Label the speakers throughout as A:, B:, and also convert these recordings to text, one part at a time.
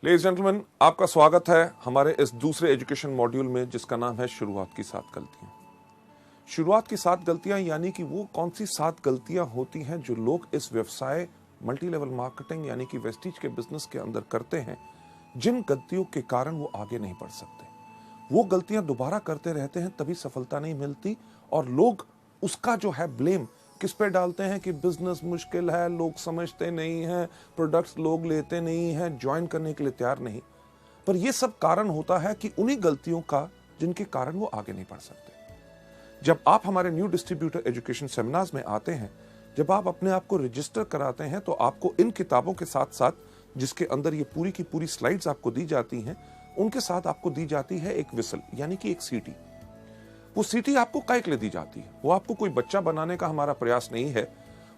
A: Ladies gentleman, आपका स्वागत है हमारे इस दूसरे एजुकेशन मॉड्यूल में जिसका नाम है शुरुआत की 7 गलतियां। शुरुआत की 7 गलतियां यानी कि वो कौन सी 7 गलतियां होती हैं जो लोग इस व्यवसाय मल्टी लेवल मार्केटिंग यानी कि वेस्टीज के बिजनेस के अंदर करते हैं, जिन गलतियों के कारण वो आगे नहीं बढ़ सकते। वो गलतियां दोबारा करते रहते हैं, तभी सफलता नहीं मिलती और लोग उसका जो है ब्लेम किस पे डालते हैं कि बिजनेस मुश्किल है, लोग समझते नहीं हैं, प्रोडक्ट्स लोग लेते नहीं हैं, ज्वाइन करने के लिए तैयार नहीं। पर यह सब कारण होता है कि उन्हीं गलतियों का जिनके कारण वो आगे नहीं बढ़ सकते। जब आप हमारे न्यू डिस्ट्रीब्यूटर एजुकेशन सेमिनार्स में आते हैं, जब आप अपने आप को रजिस्टर कराते हैं, तो आपको इन किताबों के साथ साथ जिसके अंदर ये पूरी की पूरी स्लाइड्स आपको दी जाती हैं, उनके साथ आपको दी जाती है एक विसल यानी कि एक सीटी। वो सीटी आपको काहे के लिए दी जाती है? वो आपको कोई बच्चा बनाने का हमारा प्रयास नहीं है।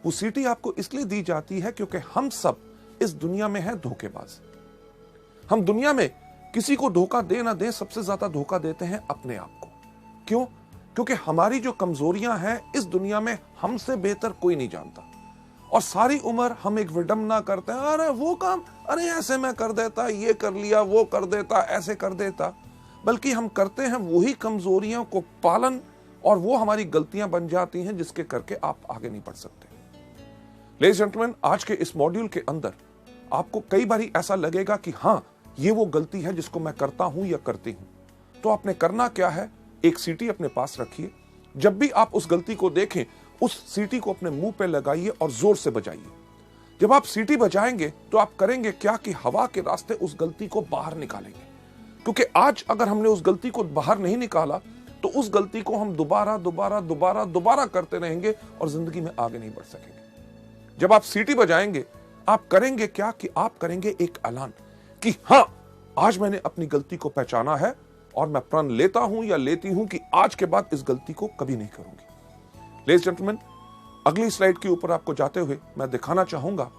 A: वो सीटी आपको इसलिए दी जाती है क्योंकि हम सब इस दुनिया में हैं धोखेबाज। हम दुनिया में किसी को धोखा दे ना दे, सबसे ज्यादा धोखा देते हैं अपने आप को। क्यों? क्योंकि हमारी जो कमजोरियां हैं इस दुनिया में हमसे बेहतर कोई नहीं जानता। और सारी उम्र हम एक विडंबना करते हैं, अरे वो काम, अरे ऐसे मैं कर देता, ये कर लिया, वो कर देता, ऐसे कर देता। बल्कि हम करते हैं वही कमजोरियों को पालन, और वो हमारी गलतियां बन जाती हैं जिसके करके आप आगे नहीं बढ़ सकते। लेडीज जेंटलमैन, आज के इस मॉड्यूल के अंदर आपको कई बार ऐसा लगेगा कि हाँ, ये वो गलती है जिसको मैं करता हूं या करती हूं। तो आपने करना क्या है, एक सीटी अपने पास रखिए। जब भी आप उस गलती को देखें, उस सीटी को अपने मुंह पे लगाइए और जोर से बजाइए। जब आप सीटी बजाएंगे तो आप करेंगे क्या कि हवा के रास्ते उस गलती को बाहर निकालेंगे। क्योंकि आज अगर हमने उस गलती को बाहर नहीं निकाला तो उस गलती को हम दोबारा करते रहेंगे और जिंदगी में आगे नहीं बढ़ सकेंगे। जब आप सीटी बजाएंगे, आप करेंगे क्या कि आप करेंगे एक ऐलान कि हां, आज मैंने अपनी गलती को पहचाना है और मैं प्रण लेता हूं या लेती हूं कि आज के बाद इस गलती को कभी नहीं करूंगी। लेडीज जेंटलमैन, अगली स्लाइड के ऊपर आपको जाते हुए मैं दिखाना चाहूंगा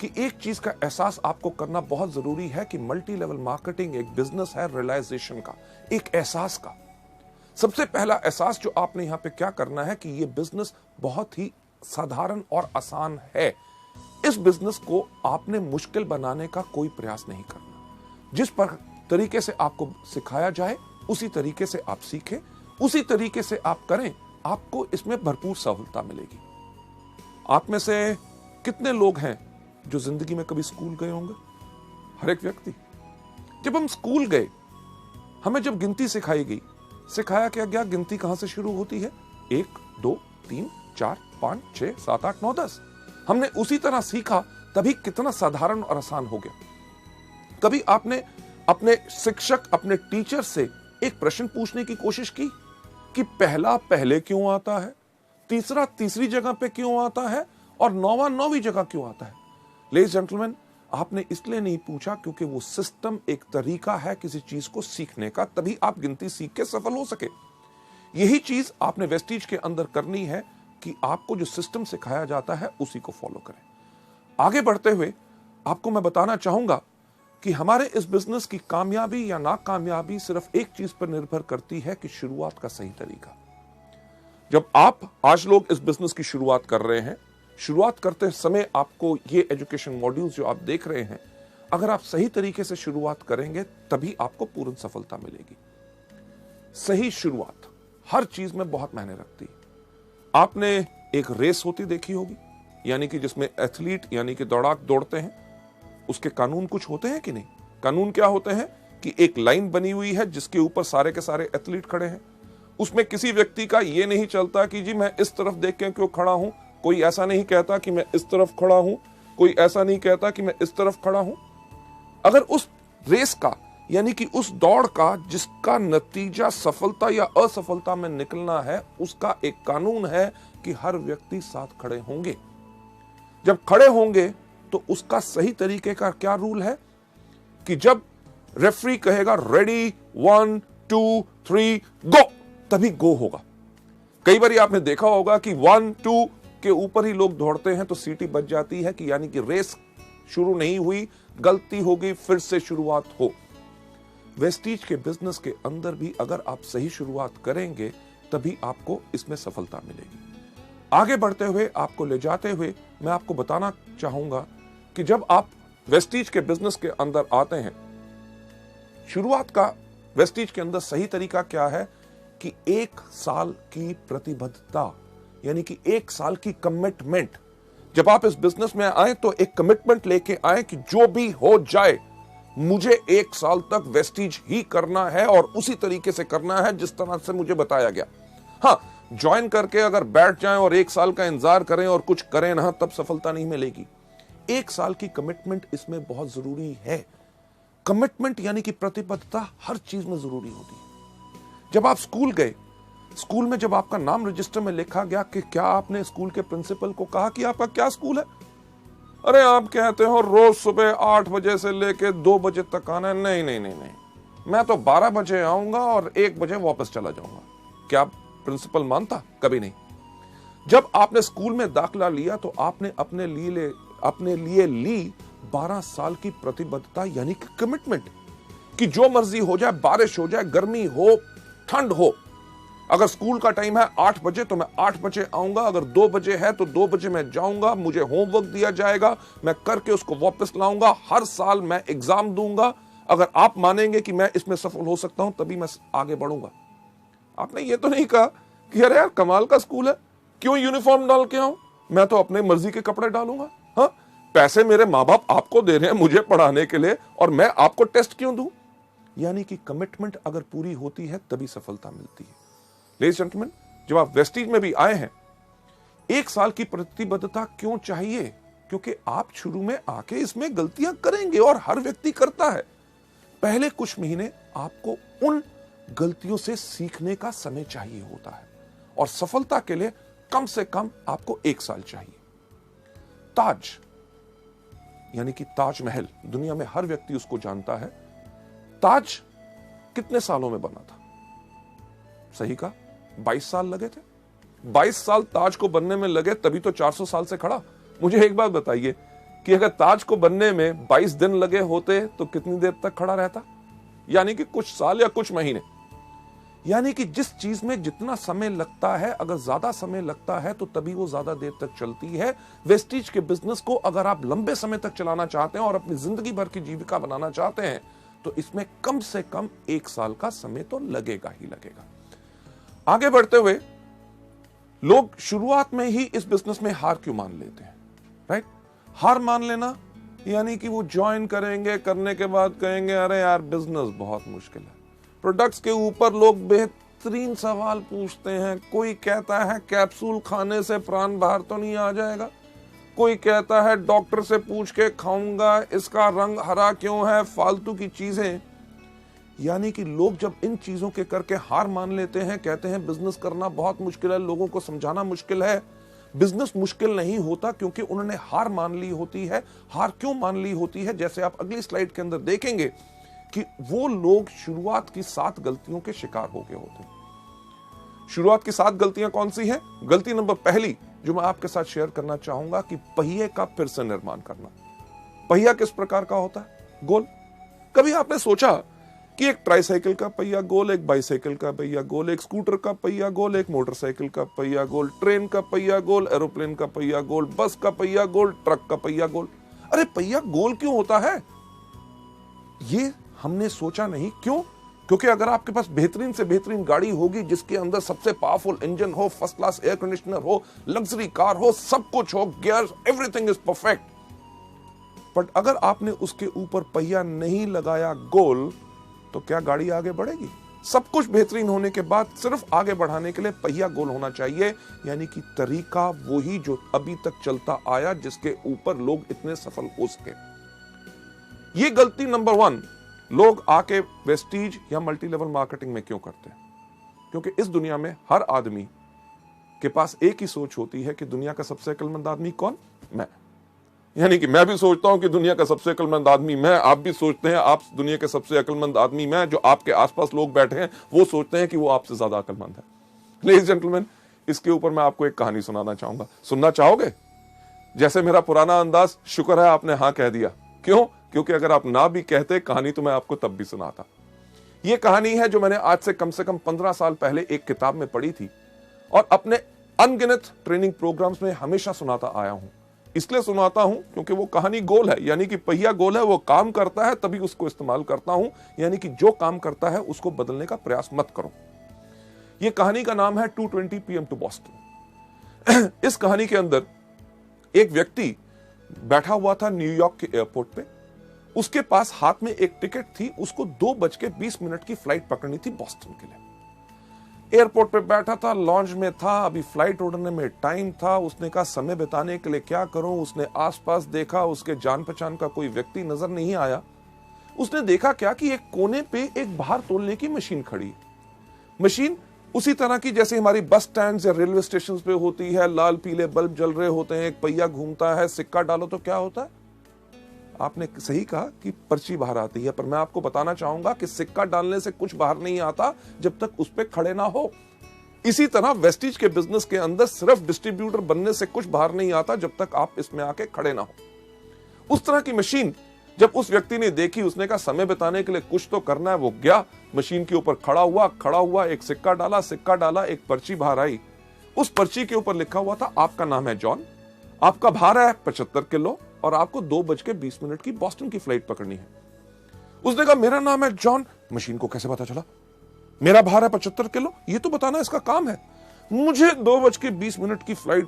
A: कि एक चीज का एहसास आपको करना बहुत जरूरी है कि मल्टी लेवल मार्केटिंग एक बिजनेस है रियलाइजेशन का, एक एहसास का। सबसे पहला एहसास जो आपने यहां पे क्या करना है कि ये बिजनेस बहुत ही साधारण और आसान है। इस बिजनेस को आपने मुश्किल बनाने का कोई प्रयास नहीं करना। जिस पर तरीके से आपको सिखाया जाए उसी तरीके से आप सीखें, उसी तरीके से आप करें, आपको इसमें भरपूर सफलता मिलेगी। आप में से कितने लोग हैं जो जिंदगी में कभी स्कूल गए होंगे? हर एक व्यक्ति। जब हम स्कूल गए, हमें जब गिनती सिखाई गई, सिखाया क्या गया गिनती कहां से शुरू होती है? 1 2 3 4 5 6 7 8 9 10। हमने उसी तरह सीखा, तभी कितना साधारण और आसान हो गया। कभी आपने अपने शिक्षक, अपने टीचर से एक प्रश्न पूछने की कोशिश की कि पहला पहले क्यों आता है, तीसरा तीसरी जगह पे क्यों आता है और नौवां नौवीं जगह क्यों आता है? लेडीज जेंटलमैन, आपने इसलिए नहीं पूछा क्योंकि वो सिस्टम एक तरीका है किसी चीज को सीखने का, तभी आप गिनती सीख के सफल हो सके। यही चीज आपने वेस्टीज के अंदर करनी है कि आपको जो सिस्टम सिखाया जाता है उसी को फॉलो करें। आगे बढ़ते हुए आपको मैं बताना चाहूंगा कि हमारे इस बिजनेस की कामयाबी या नाकामयाबी सिर्फ एक चीज पर निर्भर करती है कि शुरुआत का सही तरीका। जब आप आज लोग इस बिजनेस की शुरुआत कर रहे हैं, शुरुआत करते समय आपको ये एजुकेशन मॉड्यूल्स जो आप देख रहे हैं, अगर आप सही तरीके से शुरुआत करेंगे तभी आपको पूर्ण सफलता मिलेगी। सही शुरुआत हर चीज में बहुत मायने रखती है। आपने एक रेस होती देखी होगी, यानी कि जिसमें एथलीट यानी कि दौड़ाक दौड़ते हैं, उसके कानून कुछ होते हैं कि नहीं? कानून क्या होते हैं कि एक लाइन बनी हुई है जिसके ऊपर सारे के सारे एथलीट खड़े हैं। उसमें किसी व्यक्ति का यह नहीं चलता कि जी मैं इस तरफ देख के क्यों खड़ा हूं, कोई ऐसा नहीं कहता कि मैं इस तरफ खड़ा हूं, कोई ऐसा नहीं कहता कि मैं इस तरफ खड़ा हूं। अगर उस रेस का यानी कि उस दौड़ का जिसका नतीजा सफलता या असफलता में निकलना है, उसका एक कानून है कि हर व्यक्ति साथ खड़े होंगे। जब खड़े होंगे तो उसका सही तरीके का क्या रूल है कि जब रेफरी कहेगा रेडी 1 2 3 गो, तभी गो होगा। कई बार आपने देखा होगा कि 1 2 के ऊपर ही लोग दौड़ते हैं तो सीटी बज जाती है कि यानी कि रेस शुरू नहीं हुई, गलती होगी, फिर से शुरुआत हो। वेस्टीज के बिजनेस के अंदर भी अगर आप सही शुरुआत करेंगे तभी आपको इसमें सफलता मिलेगी। आगे बढ़ते हुए आपको ले जाते हुए मैं आपको बताना चाहूंगा कि जब आप वेस्टीज के बिजनेस के अंदर आते हैं, शुरुआत का वेस्टीज के अंदर सही तरीका क्या है कि 1 साल की प्रतिबद्धता, यानी कि 1 साल की कमिटमेंट। जब आप इस बिजनेस में आए तो एक कमिटमेंट लेके आए कि जो भी हो जाए मुझे 1 साल तक वेस्टीज ही करना है और उसी तरीके से करना है जिस तरह से मुझे बताया गया। हाँ, ज्वाइन करके अगर बैठ जाएं और 1 साल का इंतजार करें और कुछ करें ना, तब सफलता नहीं मिलेगी। 1 साल की कमिटमेंट इसमें बहुत जरूरी है। कमिटमेंट यानी कि प्रतिबद्धता हर चीज में जरूरी होती है। जब आप स्कूल गए, स्कूल में जब आपका नाम रजिस्टर में लिखा गया कि क्या आपने स्कूल के प्रिंसिपल को कहा कि आपका क्या स्कूल है? अरे आप कहते हो रोज सुबह 8 बजे से लेके 2 बजे तक आना है। नहीं नहीं नहीं नहीं, मैं तो 12 बजे आऊंगा और 1 बजे वापस चला जाऊंगा। क्या प्रिंसिपल मानता? कभी नहीं। जब आपने स्कूल में दाखिला लिया तो आपने अपने लिए ली 12 साल की प्रतिबद्धता, यानी कि कमिटमेंट, कि जो मर्जी हो जाए, बारिश हो जाए, गर्मी हो, ठंड हो, अगर स्कूल का टाइम है 8 बजे तो मैं 8 बजे आऊंगा, अगर 2 बजे है तो 2 बजे मैं जाऊंगा, मुझे होमवर्क दिया जाएगा, मैं करके उसको वापस लाऊंगा, हर साल मैं एग्जाम दूंगा। अगर आप मानेंगे कि मैं इसमें सफल हो सकता हूं तभी मैं आगे बढ़ूंगा। आपने ये तो नहीं कहा कि अरे यार कमाल का स्कूल है, क्यों यूनिफॉर्म डाल के आऊं, मैं तो अपने मर्जी के कपड़े डालूंगा। हाँ, पैसे मेरे माँ बाप आपको दे रहे हैं मुझे पढ़ाने के लिए, और मैं आपको टेस्ट क्यों दूं? यानी कि कमिटमेंट अगर पूरी होती है तभी सफलता मिलती है। लेडीज जेंटलमैन, जब आप वेस्टीज में भी आए हैं, 1 साल की प्रतिबद्धता क्यों चाहिए? क्योंकि आप शुरू में आके इसमें गलतियां करेंगे और हर व्यक्ति करता है। पहले कुछ महीने आपको उन गलतियों से सीखने का समय चाहिए होता है, और सफलता के लिए कम से कम आपको 1 साल चाहिए। ताज, यानी कि ताजमहल, दुनिया में हर व्यक्ति उसको जानता है। ताज कितने सालों में बना था? सही कहा, 22 साल लगे थे। 22 साल ताज को बनने में लगे, तभी तो 400 साल से खड़ा। मुझे एक बात बताइए कि अगर ताज को बनने में 22 दिन लगे होते तो कितनी देर तक खड़ा रहता? यानी कि कुछ साल या कुछ महीने। यानी कि जिस चीज में जितना समय लगता है, अगर ज्यादा समय लगता है तो तभी वो ज्यादा देर तक चलती है। वेस्टीज के बिजनेस को अगर आप लंबे समय तक चलाना चाहते हैं और अपनी जिंदगी भर की जीविका बनाना चाहते हैं तो इसमें कम से कम 1 साल का समय तो लगेगा ही लगेगा। आगे बढ़ते हुए लोग शुरुआत में ही इस बिजनेस में हार क्यों मान लेते हैं? राइट, हार मान लेना यानी कि वो ज्वाइन करेंगे, करने के बाद कहेंगे अरे यार बिजनेस बहुत मुश्किल है। प्रोडक्ट्स के ऊपर लोग बेहतरीन सवाल पूछते हैं। कोई कहता है कैप्सूल खाने से प्राण बाहर तो नहीं आ जाएगा, कोई कहता है डॉक्टर से पूछ के खाऊंगा इसका रंग हरा क्यों है, फालतू की चीजें। यानी कि लोग जब इन चीजों के करके हार मान लेते हैं, कहते हैं बिजनेस करना बहुत मुश्किल है, लोगों को समझाना मुश्किल है। बिजनेस मुश्किल नहीं होता क्योंकि उन्होंने हार मान ली होती है। हार क्यों मान ली होती है? जैसे आप अगली स्लाइड के अंदर देखेंगे कि वो लोग शुरुआत की 7 गलतियों के शिकार हो गए होते हैं। शुरुआत की 7 गलतियां कौन सी हैं? गलती नंबर पहली जो मैं आपके साथ शेयर करना चाहूंगा कि पहिए का फिर से निर्माण करना। पहिया किस प्रकार का होता है? गोल। कभी आपने सोचा कि एक ट्राईसाइकिल का पहिया गोल, एक बाइसाइकिल का पहिया गोल, एक स्कूटर का पहिया गोल, एक मोटरसाइकिल का पहिया गोल, ट्रेन का पहिया गोल, एरोप्लेन का पहिया गोल, बस का पहिया गोल, ट्रक का पहिया गोल। अरे पहिया गोल क्यों होता है? ये हमने सोचा नहीं। क्यों? क्योंकि अगर आपके पास बेहतरीन से बेहतरीन गाड़ी होगी जिसके अंदर सबसे पावरफुल इंजन हो, फर्स्ट क्लास एयर कंडीशनर हो, लग्जरी कार हो, सब कुछ हो, gear, everything is perfect, but अगर आपने उसके ऊपर पहिया नहीं लगाया गोल तो क्या गाड़ी आगे बढ़ेगी? सब कुछ बेहतरीन होने के बाद सिर्फ आगे बढ़ाने के लिए पहिया गोल होना चाहिए। यानी कि तरीका वही जो अभी तक चलता आया, जिसके ऊपर लोग इतने सफल हो सके। ये गलती नंबर 1 लोग आके वेस्टीज या मल्टी लेवल मार्केटिंग में क्यों करते हैं? क्योंकि इस दुनिया में हर आदमी के पास एक ही सोच होती है कि दुनिया का सबसे अक्लमंद आदमी कौन? मैं। यानी कि मैं भी सोचता हूं कि दुनिया का सबसे अक्लमंद आदमी मैं, आप भी सोचते हैं आप दुनिया के सबसे अक्लमंद आदमी मैं। जो आपके आसपास लोग बैठे हैं वो सोचते हैं कि वो आपसे ज्यादा अक्लमंद है। लेडीज जेंटलमैन, इसके ऊपर मैं आपको एक कहानी सुनाना चाहूंगा। सुनना चाहोगे? जैसे मेरा पुराना अंदाज, शुक्र है आपने हाँ कह दिया। क्यों? क्योंकि अगर आप ना भी कहते कहानी तो मैं आपको तब भी सुनाता। यह कहानी है जो मैंने आज से कम 15 साल पहले एक किताब में पढ़ी थी और अपने अनगिनत ट्रेनिंग प्रोग्राम्स में हमेशा सुनाता आया हूं। इसलिए सुनाता हूं क्योंकि वो कहानी गोल है, यानी कि पहिया गोल है, वो काम करता है तभी उसको इस्तेमाल करता हूं, यानी कि जो काम करता है उसको बदलने का प्रयास मत करो। ये कहानी का नाम है 2:20 PM टू बॉस्टन। इस कहानी के अंदर एक व्यक्ति बैठा हुआ था न्यूयॉर्क के एयरपोर्ट पे, उसके पास हाथ में एक टिकट थी, उसको 2:20 की फ्लाइट पकड़नी थी बॉस्टन के लिए। एयरपोर्ट पे बैठा था, लॉन्च में था, अभी फ्लाइट उड़ने में टाइम था। उसने कहा समय बिताने के लिए क्या करूं। उसने आसपास देखा, उसके जान पहचान का कोई व्यक्ति नजर नहीं आया। उसने देखा क्या कि एक कोने पे एक भार तोलने की मशीन खड़ी है। मशीन उसी तरह की जैसे हमारी बस स्टैंड या रेलवे स्टेशन पे होती है, लाल पीले बल्ब जल रहे होते हैं, एक पहिया घूमता है, सिक्का डालो तो क्या होता है। आपने सही कहा कि पर्ची बाहर आती है, पर मैं आपको बताना चाहूंगा कि सिक्का डालने से कुछ बाहर नहीं आता जब तक उस पर खड़े ना हो। इसी तरह वेस्टिज के बिजनेस के अंदर सिर्फ डिस्ट्रीब्यूटर बनने से कुछ बाहर नहीं आता जब तक आप इसमें आके खड़े ना हो। उस तरह की मशीन जब उस व्यक्ति ने देखी, उसने कहा समय बिताने के लिए कुछ तो करना है। वो गया मशीन के ऊपर खड़ा हुआ एक सिक्का डाला, एक पर्ची बाहर आई। उस पर्ची के ऊपर लिखा हुआ था आपका नाम है जॉन, आपका भार है 75 किलो और आपको 2:20 की बॉस्टन की फ्लाइट पकड़नी है। उसने कहा मेरा नाम है जॉन। मशीन को कैसे पता चला? मेरा भार है 75 किलो, ये तो बताना इसका काम है। मुझे 2:20 की फ्लाइट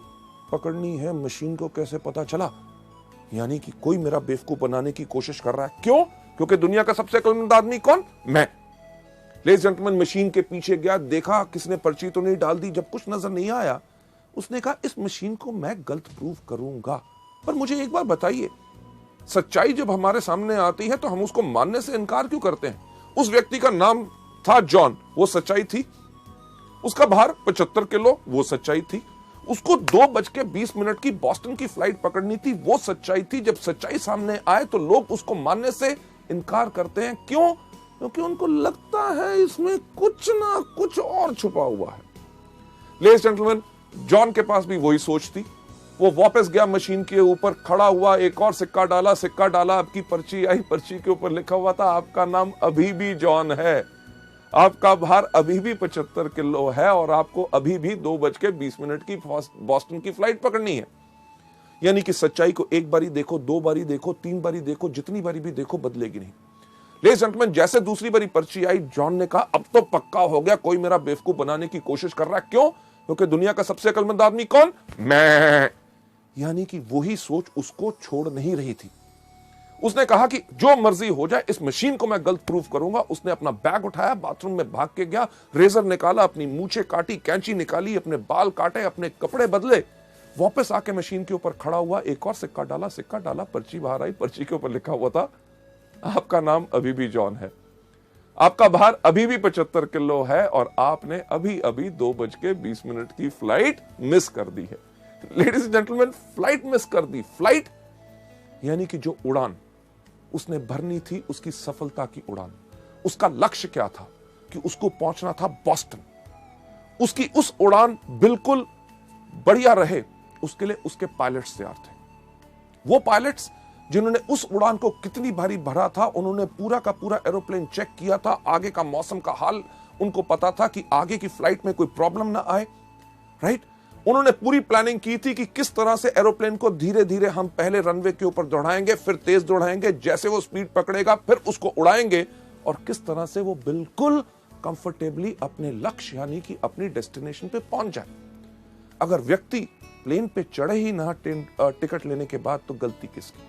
A: पकड़नी है, मशीन को कैसे पता चला? यानी कि कोई मेरा बेवकूफ बनाने की कोशिश कर रहा है। क्यों? क्योंकि दुनिया का सबसे अक्लमंद आदमी कौन? मैं। लेडीज एंड जेंटलमैन, मशीन के पीछे गया, देखा किसने पर्ची तो नहीं डाल दी। जब कुछ नजर नहीं आया, उसने कहा इस मशीन को मैं गलत प्रूव करूंगा। पर मुझे एक बार बताइए, सच्चाई जब हमारे सामने आती है तो हम उसको मानने से इनकार क्यों करते हैं? उस व्यक्ति का नाम था जॉन, वो सच्चाई थी। उसका भार 75 किलो, वो सच्चाई थी। उसको 2:20 की बॉस्टन की फ्लाइट पकड़नी थी, वो सच्चाई थी। जब सच्चाई सामने आए तो लोग उसको मानने से इनकार करते हैं। क्यों? क्योंकि उनको लगता है इसमें कुछ ना कुछ और छुपा हुआ है। लेडीज एंड जेंटलमैन, जॉन के पास भी वही सोच थी। वो वापस गया मशीन के ऊपर, खड़ा हुआ, एक और सिक्का डाला, आपकी पर्ची आई। पर्ची के ऊपर लिखा हुआ था आपका नाम अभी भी जॉन है, आपका भार अभी भी 75 किलो है और आपको अभी भी 2:20 की बॉस्टन की फ्लाइट पकड़नी है। यानी कि सच्चाई को एक बारी देखो, 2 बारी देखो, 3 बारी देखो, जितनी बारी भी देखो बदलेगी नहीं। लेडीज एंड जेंटलमैन, जैसे दूसरी बारी पर्ची आई, जॉन ने कहा अब तो पक्का हो गया, कोई मेरा बेवकूफ बनाने की कोशिश कर रहा है। क्यों? क्योंकि दुनिया का सबसे अक्लमंद आदमी कौन? मैं। यानी कि वही सोच उसको छोड़ नहीं रही थी। उसने कहा कि जो मर्जी हो जाए, इस मशीन को मैं गलत प्रूफ करूंगा। उसने अपना बैग उठाया, बाथरूम में भाग के गया, रेजर निकाला, अपनी मूछें काटी, कैंची निकाली, अपने बाल काटे, अपने कपड़े बदले, वापस आके मशीन के ऊपर खड़ा हुआ, एक और सिक्का डाला, पर्ची बाहर आई। पर्ची के ऊपर लिखा हुआ था आपका नाम अभी भी जॉन है, आपका भार अभी भी 75 किलो है और आपने अभी अभी 2:20 की फ्लाइट मिस कर दी है। Ladies and gentleman, flight miss कर दी। फ्लाइट यानी कि जो उड़ान उसने भरनी थी, उसकी सफलता की उड़ान, उसका लक्ष्य क्या था कि उसको पहुंचना था बॉस्टन। उसकी उस उड़ान बिल्कुल बढ़िया रहे, उसके लिए उसके पायलट्स तैयार थे। वो पायलट्स जिन्होंने उस उड़ान को कितनी भारी भरा था, उन्होंने पूरा का पूरा एरोप्लेन चेक किया था, आगे का मौसम का हाल उनको पता था कि आगे की फ्लाइट में कोई प्रॉब्लम ना आए, राइट। उन्होंने पूरी प्लानिंग की थी कि किस तरह से एरोप्लेन को धीरे धीरे हम पहले रनवे के ऊपर दौड़ाएंगे, फिर तेज दौड़ाएंगे, जैसे वो स्पीड पकड़ेगा फिर उसको उड़ाएंगे और किस तरह से वो बिल्कुल कंफर्टेबली अपने लक्ष्य यानी कि अपनी डेस्टिनेशन पे पहुंच जाए। अगर व्यक्ति प्लेन पे चढ़े ही ना टिकट लेने के बाद, तो गलती किसकी?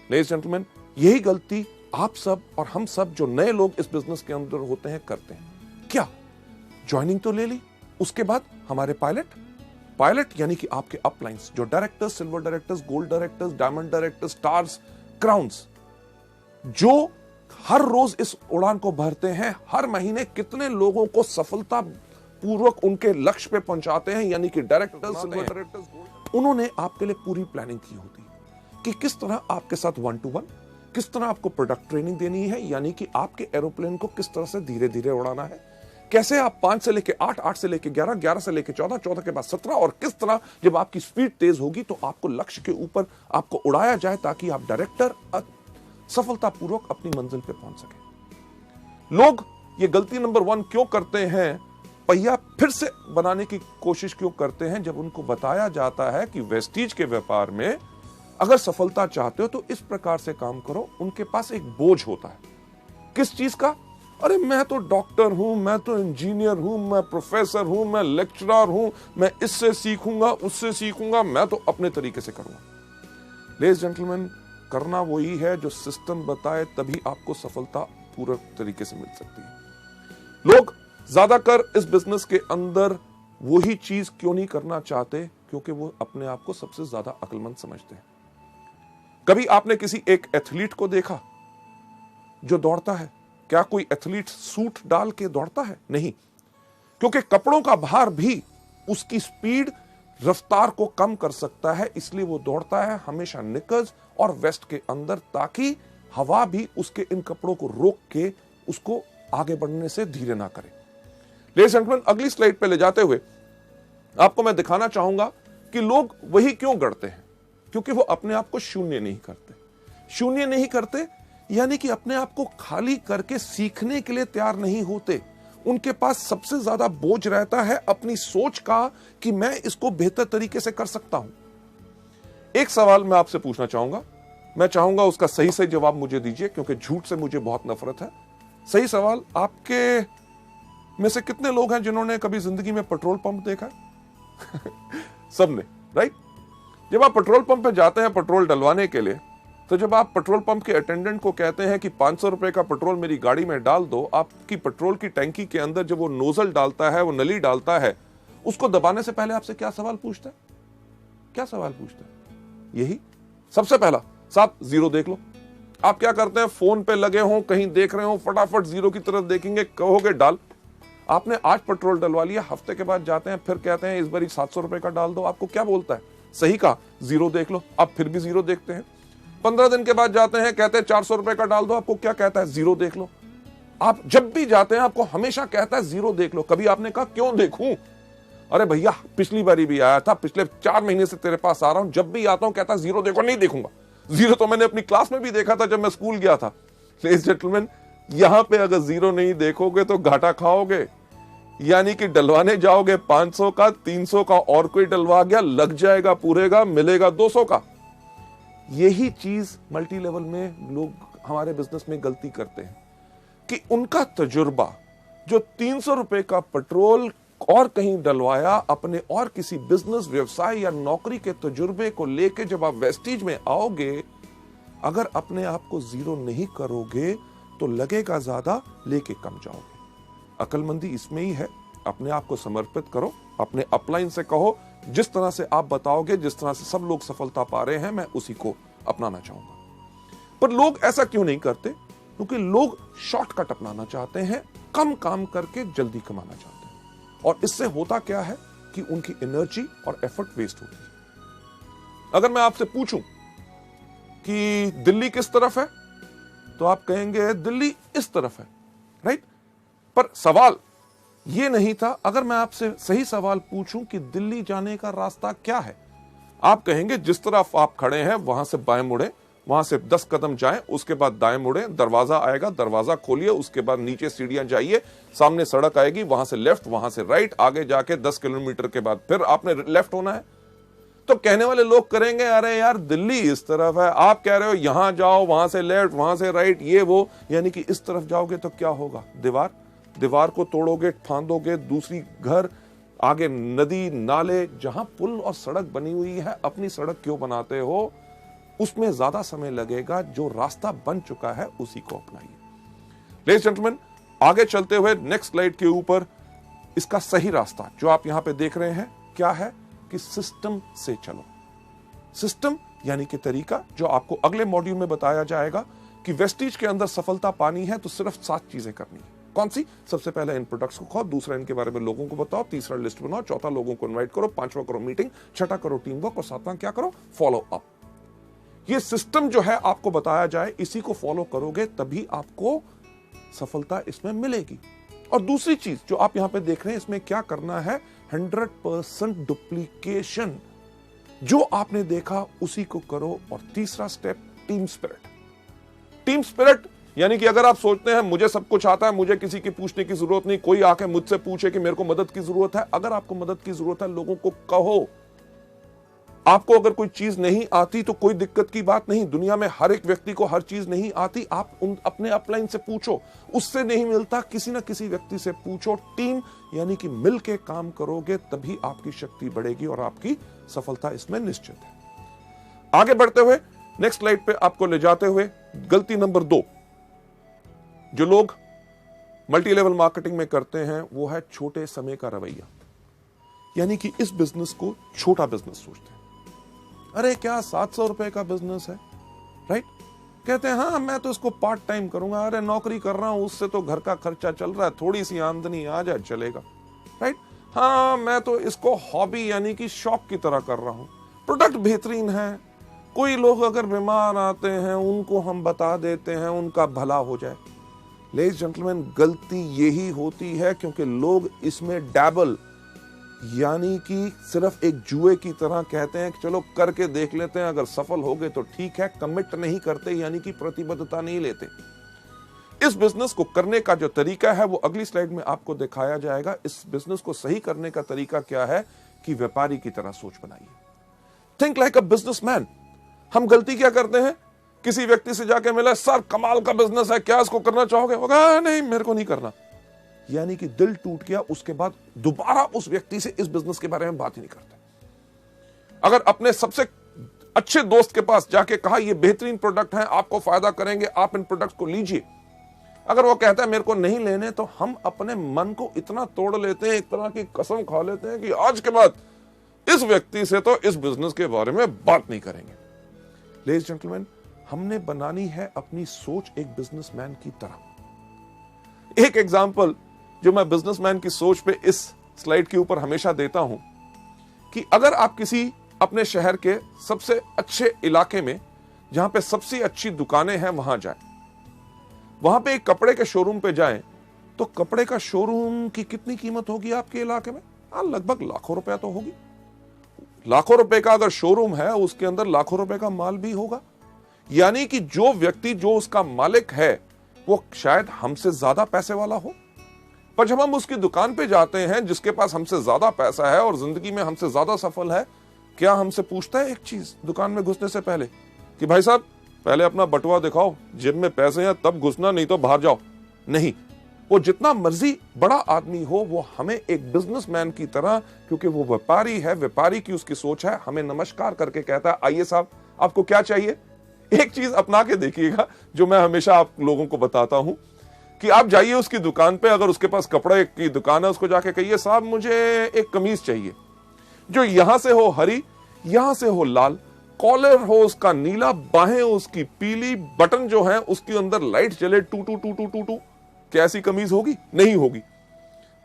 A: लेडीज जेंटलमैन, यही गलती आप सब और हम सब जो नए लोग इस बिजनेस के अंदर होते हैं करते हैं। क्या? ज्वाइनिंग तो ले ली, उसके बाद हमारे पायलट यानी कि आपके अपलाइंस, जो directors, silver directors, gold directors, diamond directors, stars, crowns, जो हर रोज इस उड़ान को भरते हैं, हर महीने कितने लोगों को सफलता पूर्वक उनके लक्ष्य पे पहुंचाते हैं, यानी कि डायरेक्टर्स, सिल्वर डायरेक्टर्स, उन्होंने आपके लिए पूरी प्लानिंग की होती है कि किस तरह आपके साथ 1-to-1, किस तरह आपको प्रोडक्ट ट्रेनिंग देनी है, यानी कि आपके एरोप्लेन को किस तरह से धीरे धीरे उड़ाना है, कैसे आप 5 से लेके 8, 8 से लेके 11, 11 से लेके 14, 14 के बाद 17, और किस तरह जब आपकी स्पीड तेज होगी तो आपको लक्ष्य के ऊपर आपको उड़ाया जाए ताकि आप डायरेक्टर सफलतापूर्वक अपनी मंजिल पे पहुंच सके। लोग ये गलती नंबर 1 क्यों करते हैं पहिया फिर से बनाने की कोशिश क्यों करते हैं जब उनको बताया जाता है कि वेस्टीज के व्यापार में अगर सफलता चाहते हो तो इस प्रकार से काम करो। उनके पास एक बोझ होता है, किस चीज का? अरे मैं तो डॉक्टर हूं, मैं तो इंजीनियर हूं, मैं प्रोफेसर हूं, मैं लेक्चरर हूं, मैं इससे सीखूंगा उससे सीखूंगा, मैं तो अपने तरीके से करूंगा। लेडीज जेंटलमैन, करना वही है जो सिस्टम बताए, तभी आपको सफलता पूरे तरीके से मिल सकती है। लोग ज्यादातर इस बिजनेस के अंदर वही चीज क्यों नहीं करना चाहते? क्योंकि वो अपने आप को सबसे ज्यादा अक्लमंद समझते हैं। कभी आपने किसी एक एथलीट को देखा जो दौड़ता है? क्या कोई एथलीट सूट डाल के दौड़ता है? नहीं, क्योंकि कपड़ों का भार भी उसकी स्पीड, रफ्तार को कम कर सकता है। इसलिए वो दौड़ता है हमेशा निकर्स और वेस्ट के अंदर, ताकि हवा भी उसके इन कपड़ों को रोक के उसको आगे बढ़ने से धीरे ना करे। लेडीज एंड जेंटलमैन, अगली स्लाइड पे ले जाते हुए आपको मैं दिखाना चाहूंगा कि लोग वही क्यों करते हैं। क्योंकि वो अपने आप को शून्य नहीं करते। शून्य नहीं करते यानी कि अपने आप को खाली करके सीखने के लिए तैयार नहीं होते। उनके पास सबसे ज्यादा बोझ रहता है अपनी सोच का कि मैं इसको बेहतर तरीके से कर सकता हूं। एक सवाल मैं आपसे पूछना चाहूंगा, मैं चाहूंगा उसका सही सही जवाब मुझे दीजिए, क्योंकि झूठ से मुझे बहुत नफरत है। सही सवाल, आपके में से कितने लोग हैं जिन्होंने कभी जिंदगी में पेट्रोल पंप देखा है? सबने, राइट? जब आप पेट्रोल पंप पे जाते हैं पेट्रोल डलवाने के लिए, तो जब आप पेट्रोल पंप के अटेंडेंट को कहते हैं कि 500 रुपए का पेट्रोल मेरी गाड़ी में डाल दो, आपकी पेट्रोल की टैंकी के अंदर जब वो नोजल डालता है, वो नली डालता है, उसको दबाने से पहले आपसे क्या सवाल पूछता है? क्या सवाल पूछता है? यही सबसे पहला, साहब जीरो देख लो। आप क्या करते हैं? फोन पे लगे हो, कहीं देख रहे हो, फटाफट जीरो की तरफ देखेंगे, कहोगे डाल। आपने आज पेट्रोल डलवा लिया, हफ्ते के बाद जाते हैं, फिर कहते हैं इस बार 700 रुपए का डाल दो। आपको क्या बोलता है? सही कहा, जीरो देख लो। आप फिर भी जीरो देखते हैं। 15 दिन के बाद जाते हैं, कहते हैं 400 रुपए का डाल दो। आपको क्या कहता है? जीरो देख लो। आप जब भी जाते हैं आपको हमेशा कहता है जीरो देख लो। कभी आपने कहा क्यों देखूं? अरे भैया पिछली बारी भी आया था, पिछले 4 महीने से तेरे पास आ रहा हूं, जब भी आता हूं कहता जीरो देखो। नहीं देखूंगा। जीरो तो मैंने अपनी क्लास में भी देखा था जब मैं स्कूल गया था। लेडीज जेंटलमैन, यहां पे अगर जीरो नहीं देखोगे तो घाटा खाओगे। यानी कि डलवाने जाओगे 500 का, 300 का, और कोई डलवा गया, लग जाएगा पूरे का, मिलेगा 200 का। यही चीज मल्टी लेवल में लोग हमारे बिजनेस में गलती करते हैं कि उनका तजुर्बा जो 300 रुपए का पेट्रोल और कहीं डलवाया, अपने और किसी बिजनेस, व्यवसाय या नौकरी के तजुर्बे को लेके जब आप वेस्टीज में आओगे, अगर अपने आप को जीरो नहीं करोगे तो लगेगा ज्यादा, लेके कम जाओगे। अक्लमंदी इसमें ही है। अपने आप को समर्पित करो, अपने अपलाइन से कहो, जिस तरह से आप बताओगे, जिस तरह से सब लोग सफलता पा रहे हैं, मैं उसी को अपनाना चाहूंगा। पर लोग ऐसा क्यों नहीं करते? क्योंकि लोग शॉर्टकट अपनाना चाहते हैं, कम काम करके जल्दी कमाना चाहते हैं। और इससे होता क्या है कि उनकी एनर्जी और एफर्ट वेस्ट होती है। अगर मैं आपसे पूछूं कि दिल्ली किस तरफ है, तो आप कहेंगे दिल्ली इस तरफ है, राइट? पर सवाल यह नहीं था। अगर मैं आपसे सही सवाल पूछूं कि दिल्ली जाने का रास्ता क्या है, आप कहेंगे जिस तरफ आप खड़े हैं वहां से बाएं मुड़े, वहां से 10 कदम जाएं, उसके बाद दाएं मुड़े, दरवाजा आएगा, दरवाजा खोलिए, उसके बाद नीचे सीढ़ियां जाइए, सामने सड़क आएगी, वहां से लेफ्ट, वहां से राइट, आगे जाके 10 किलोमीटर के बाद फिर आपने लेफ्ट होना है। तो कहने वाले लोग करेंगे अरे यार दिल्ली इस तरफ है, आप कह रहे हो यहां जाओ, वहां से लेफ्ट, वहां से राइट, ये वो, यानी कि इस तरफ जाओगे तो क्या होगा? दीवार को तोड़ोगे, फांदोगे, दूसरी घर, आगे नदी, नाले। जहां पुल और सड़क बनी हुई है, अपनी सड़क क्यों बनाते हो? उसमें ज्यादा समय लगेगा। जो रास्ता बन चुका है उसी को अपनाइए। लेडीज जेंटलमैन, आगे चलते हुए नेक्स्ट स्लाइड के ऊपर इसका सही रास्ता जो आप यहां पे देख रहे हैं क्या है कि सिस्टम से चलो। सिस्टम यानी कि तरीका, जो आपको अगले मॉड्यूल में बताया जाएगा कि वेस्टीज के अंदर सफलता पानी है तो सिर्फ 7 चीजें करनी है। कौन सी? सबसे पहले इन प्रोडक्ट्स को खाओ, दूसरा इनके बारे में लोगों को बताओ, तीसरा लिस्ट बनाओ, चौथा लोगों को इनवाइट करो, 5वां करो मीटिंग, 6ठा करो टीम वर्क, और 7वां क्या करो? Follow up. ये सिस्टम जो है आपको बताया जाए, इसी को फॉलो करोगे तभी आपको सफलता इसमें मिलेगी। और दूसरी चीज जो आप यहां पे देख रहे हैं, इसमें क्या करना है? 100% डुप्लीकेशन। जो आपने देखा उसी को करो। और तीसरा step, team spirit. Team spirit यानी कि अगर आप सोचते हैं मुझे सब कुछ आता है, मुझे किसी की पूछने की जरूरत नहीं, कोई आके मुझसे पूछे कि मेरे को मदद की जरूरत है, अगर आपको मदद की जरूरत है लोगों को कहो। आपको अगर कोई चीज नहीं आती तो कोई दिक्कत की बात नहीं, दुनिया में हर एक व्यक्ति को हर चीज नहीं आती। आप अपने अपलाइन से पूछो, उससे नहीं मिलता किसी ना किसी व्यक्ति से पूछो। टीम यानी कि मिल के काम करोगे तभी आपकी शक्ति बढ़ेगी और आपकी सफलता इसमें निश्चित है। आगे बढ़ते हुए नेक्स्ट स्लाइड पे आपको ले जाते हुए गलती नंबर 2 जो लोग मल्टी लेवल मार्केटिंग में करते हैं वो है छोटे समय का रवैया। यानी कि इस बिजनेस को छोटा बिजनेस सोचते हैं। अरे क्या 700 रुपए का बिजनेस है, राइट? कहते हैं हाँ मैं तो इसको पार्ट टाइम करूंगा, अरे नौकरी कर रहा हूं उससे तो घर का खर्चा चल रहा है, थोड़ी सी आमदनी आ जाए चलेगा, राइट? हाँ मैं तो इसको हॉबी यानी कि शौक की तरह कर रहा हूं, प्रोडक्ट बेहतरीन है, कोई लोग अगर बीमार आते हैं उनको हम बता देते हैं उनका भला हो जाए। लेडीज जेंटलमैन, गलती यही होती है क्योंकि लोग इसमें डैबल यानी कि सिर्फ एक जुए की तरह कहते हैं कि चलो करके देख लेते हैं, अगर सफल हो गए तो ठीक है, कमिट नहीं करते यानी कि प्रतिबद्धता नहीं लेते। इस बिजनेस को करने का जो तरीका है वो अगली स्लाइड में आपको दिखाया जाएगा। इस बिजनेस को सही करने का तरीका क्या है कि व्यापारी की तरह सोच बनाइए। Think like a businessman. हम गलती क्या करते हैं, किसी व्यक्ति से जाके मिला, सर कमाल का बिजनेस है, क्या इसको करना चाहोगे? वो कहा नहीं मेरे को नहीं करना, यानी कि दिल टूट गया। उसके बाद दोबारा उस व्यक्ति से इस बिजनेस के बारे में बात ही नहीं करते। अगर अपने सबसे अच्छे दोस्त के पास जाके कहा ये बेहतरीन प्रोडक्ट है, आपको फायदा करेंगे, आप इन प्रोडक्ट को लीजिए, अगर वो कहता है मेरे को नहीं लेने, तो हम अपने मन को इतना तोड़ लेते हैं, एक तरह की कसम खा लेते हैं कि आज के बाद इस व्यक्ति से तो इस बिजनेस के बारे में बात नहीं करेंगे। लेडीज जेंटलमैन, हमने बनानी है अपनी सोच एक बिजनेसमैन की तरह। एक एग्जांपल जो मैं बिजनेसमैन की सोच पे इस स्लाइड के ऊपर हमेशा देता हूं कि अगर आप किसी अपने शहर के सबसे अच्छे इलाके में जहां पे सबसे अच्छी दुकानें हैं वहां जाएं, वहां पे एक कपड़े के शोरूम पे जाएं, तो कपड़े का शोरूम की कितनी कीमत होगी आपके इलाके में? लगभग लाखों रुपया तो होगी। लाखों रुपए का अगर शोरूम है उसके अंदर लाखों रुपए का माल भी होगा। यानी कि जो व्यक्ति जो उसका मालिक है वो शायद हमसे ज्यादा पैसे वाला हो, पर जब हम उसकी दुकान पे जाते हैं जिसके पास हमसे ज्यादा पैसा है और जिंदगी में हमसे ज्यादा सफल है, क्या हमसे पूछता है एक चीज दुकान में घुसने से पहले कि भाई साहब पहले अपना बटुआ दिखाओ, जेब में पैसे हैं तब घुसना, नहीं तो बाहर जाओ? नहीं, वो जितना मर्जी बड़ा आदमी हो वो हमें एक बिजनेसमैन की तरह, क्योंकि वो व्यापारी है, व्यापारी की उसकी सोच है, हमें नमस्कार करके कहता है आइए साहब आपको क्या चाहिए। एक चीज अपना के देखिएगा जो मैं हमेशा आप लोगों को बताता हूं कि आप जाइए उसकी दुकान पे, अगर उसके पास कपड़े की दुकान है उसको जाके कहिए साहब मुझे एक कमीज चाहिए जो यहां से हो हरी, यहां से हो लाल, कॉलर हो उसका नीला, बाहें उसकी पीली, बटन जो है उसके अंदर लाइट जले टू टू टू टू टू टू। क्या ऐसी कमीज होगी? नहीं होगी।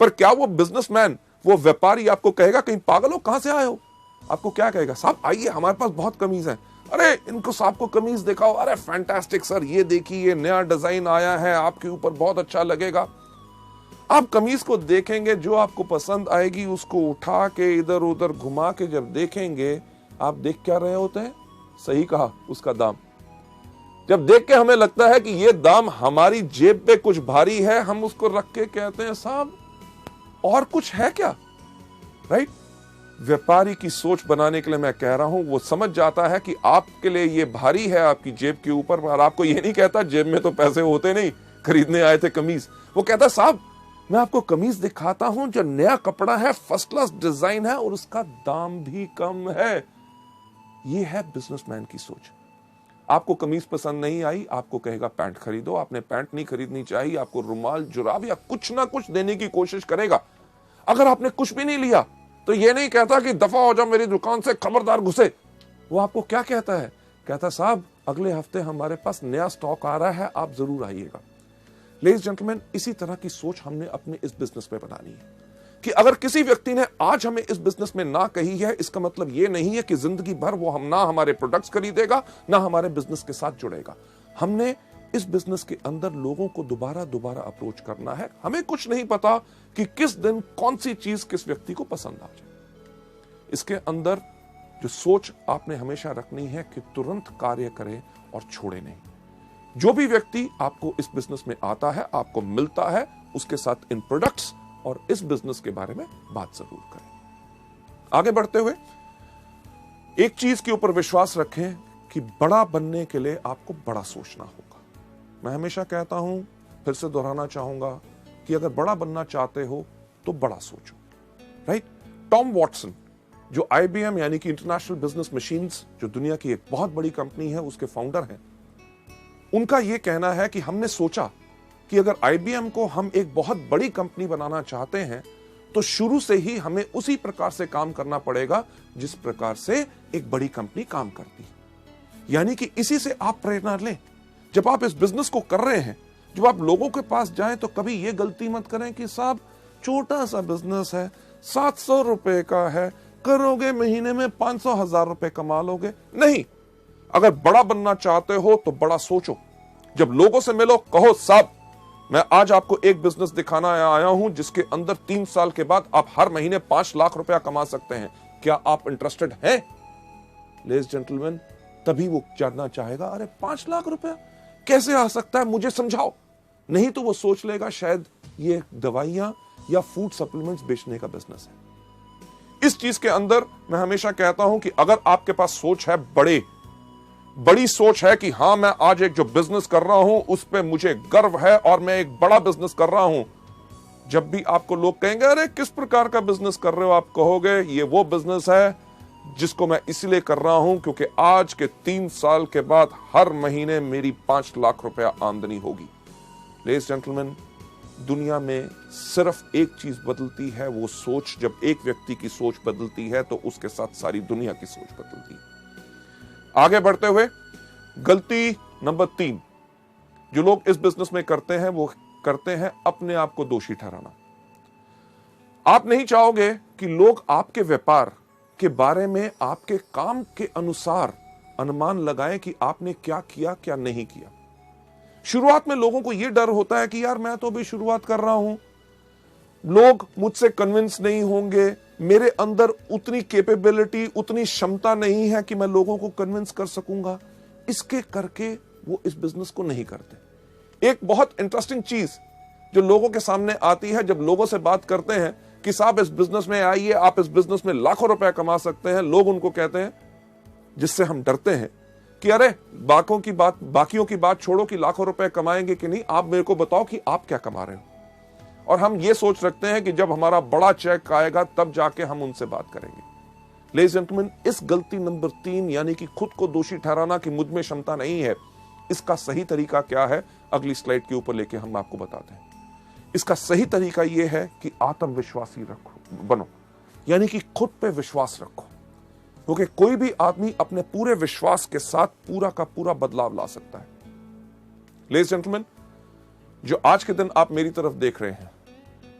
A: पर क्या वो बिजनेसमैन, वो व्यापारी आपको कहेगा कहीं पागल हो कहां से आए हो? आपको क्या कहेगा? साहब आइए हमारे पास बहुत कमीज है, अरे इनको साहब को कमीज दिखाओ, अरे फैंटास्टिक सर ये देखिए ये नया डिजाइन आया है आपके ऊपर बहुत अच्छा लगेगा। आप कमीज को देखेंगे, जो आपको पसंद आएगी उसको उठा के इधर उधर घुमा के जब देखेंगे, आप देख क्या रहे होते हैं? सही कहा, उसका दाम। जब देख के हमें लगता है कि ये दाम हमारी जेब पे कुछ भारी है, हम उसको रख के कहते हैं साहब और कुछ है क्या? राइट? व्यापारी की सोच बनाने के लिए मैं कह रहा हूं, वो समझ जाता है कि आपके लिए ये भारी है आपकी जेब के ऊपर, और आपको ये नहीं कहता जेब में तो पैसे होते नहीं, खरीदने आए थे कमीज। वो कहता साहब मैं आपको कमीज दिखाता हूं जो नया कपड़ा है, फर्स्ट क्लास डिजाइन है और उसका दाम भी कम है। ये है बिजनेसमैन की सोच। आपको कमीज पसंद नहीं आई, आपको कहेगा पैंट खरीदो। आपने पैंट नहीं खरीदनी चाहिए, आपको रुमाल, जुराब या कुछ ना कुछ देने की कोशिश करेगा। अगर आपने कुछ भी नहीं लिया तो ये नहीं कहता कि दफा हो जाओ मेरी दुकान से, खबरदार घुसे। वो आपको क्या कहता है? कहता साहब अगले हफ्ते हमारे पास नया स्टॉक आ रहा है, आप जरूर आइएगा। लेडीज जेंटलमैन, इसी तरह की सोच हमने अपने इस बिजनेस में बनानी है कि अगर किसी व्यक्ति ने आज हमें इस बिजनेस में ना कही है, इसका मतलब ये नहीं है कि जिंदगी भर वो हम ना हमारे प्रोडक्ट्स खरीदेगा ना हमारे बिजनेस के साथ जुड़ेगा। हमने इस बिजनेस के अंदर लोगों को दोबारा दोबारा अप्रोच करना है। हमें कुछ नहीं पता कि किस दिन कौन सी चीज किस व्यक्ति को पसंद आ जाए। इसके अंदर जो सोच आपने हमेशा रखनी है कि तुरंत कार्य करें और छोड़े नहीं। जो भी व्यक्ति आपको इस बिजनेस में आता है, आपको मिलता है, उसके साथ इन प्रोडक्ट्स और इस बिजनेस के बारे में बात जरूर करें। आगे बढ़ते हुए एक चीज के ऊपर विश्वास रखें कि बड़ा बनने के लिए आपको बड़ा सोचना होगा। मैं हमेशा कहता हूं, फिर से दोहराना चाहूंगा कि अगर बड़ा बनना चाहते हो तो बड़ा सोचो, राइट? टॉम वॉटसन, जो IBM यानी कि इंटरनेशनल बिजनेस मशीन्स, जो दुनिया की एक बहुत बड़ी कंपनी है, उसके फाउंडर हैं, उनका यह कहना है कि हमने सोचा कि अगर IBM को हम एक बहुत बड़ी कंपनी बनाना चाहते हैं तो शुरू से ही हमें उसी प्रकार से काम करना पड़ेगा जिस प्रकार से एक बड़ी कंपनी काम करती है। यानी कि इसी से आप प्रेरणा लें। जब आप इस बिजनेस को कर रहे हैं, जब आप लोगों के पास जाएं तो कभी यह गलती मत करें कि साहब छोटा सा बिजनेस है, 700 रुपए का है, करोगे महीने में 500,000 रुपए कमा लोगे। नहीं, अगर बड़ा बनना चाहते हो तो बड़ा सोचो। जब लोगों से मिलो, कहो साहब मैं आज आपको एक बिजनेस दिखाना आया हूं जिसके अंदर 3 साल के बाद आप हर महीने 5 लाख रुपया कमा सकते हैं, क्या आप इंटरेस्टेड हैं? लेडीज जेंटलमैन, तभी वो जानना चाहेगा, अरे 5 लाख रुपया कैसे आ सकता है, मुझे समझाओ। नहीं तो वो सोच लेगा शायद ये दवाइयां या फूड सप्लीमेंट्स बेचने का बिजनेस है। इस चीज के अंदर मैं हमेशा कहता हूं कि अगर आपके पास सोच है, बड़ी सोच है कि हां मैं आज एक जो बिजनेस कर रहा हूं उस पे मुझे गर्व है और मैं एक बड़ा बिजनेस कर रहा हूं, जब भी आपको लोग कहेंगे अरे किस प्रकार का बिजनेस कर रहे हो, आप कहोगे ये वो बिजनेस है जिसको मैं इसलिए कर रहा हूं क्योंकि आज के 3 साल के बाद हर महीने मेरी 5 लाख रुपया आमदनी होगी। लेडीज जेंटलमैन, दुनिया में सिर्फ एक चीज बदलती है, वो सोच। जब एक व्यक्ति की सोच बदलती है तो उसके साथ सारी दुनिया की सोच बदलती है। आगे बढ़ते हुए गलती नंबर 3 जो लोग इस बिजनेस में करते हैं, वो करते हैं अपने आप को दोषी ठहराना। आप नहीं चाहोगे कि लोग आपके व्यापार के बारे में आपके काम के अनुसार अनुमान लगाएं कि आपने क्या किया क्या नहीं किया। शुरुआत में लोगों को यह डर होता है कि यार मैं तो अभी शुरुआत कर रहा हूं, लोग मुझसे कन्विंस नहीं होंगे, मेरे अंदर उतनी कैपेबिलिटी, उतनी क्षमता नहीं है कि मैं लोगों को कन्विंस कर सकूंगा। इसके करके वो इस बिजनेस को नहीं करते। एक बहुत इंटरेस्टिंग चीज जो लोगों के सामने आती है, जब लोगों से बात करते हैं कि साहब इस बिजनेस में आइए, आप इस बिजनेस में लाखों रुपए कमा सकते हैं, लोग उनको कहते हैं, जिससे हम डरते हैं कि अरे बाकियों की बात छोड़ो कि लाखों रुपए कमाएंगे कि नहीं, आप मेरे को बताओ कि आप क्या कमा रहे हो। और हम ये सोच रखते हैं कि जब हमारा बड़ा चेक आएगा तब जाके हम उनसे बात करेंगे। लेडीज एंड जेंटलमैन, इस गलती नंबर 3 यानी कि खुद को दोषी ठहराना कि मुझ में क्षमता नहीं है, इसका सही तरीका क्या है अगली स्लाइड के ऊपर लेके हम आपको बताते हैं। इसका सही तरीका यह है कि आत्मविश्वासी बनो, यानी कि खुद पे विश्वास रखो, क्योंकि कोई भी आदमी अपने पूरे विश्वास के साथ पूरा का पूरा बदलाव ला सकता है। लेडीज एंड जेंटलमैन, जो आज के दिन आप मेरी तरफ देख रहे हैं,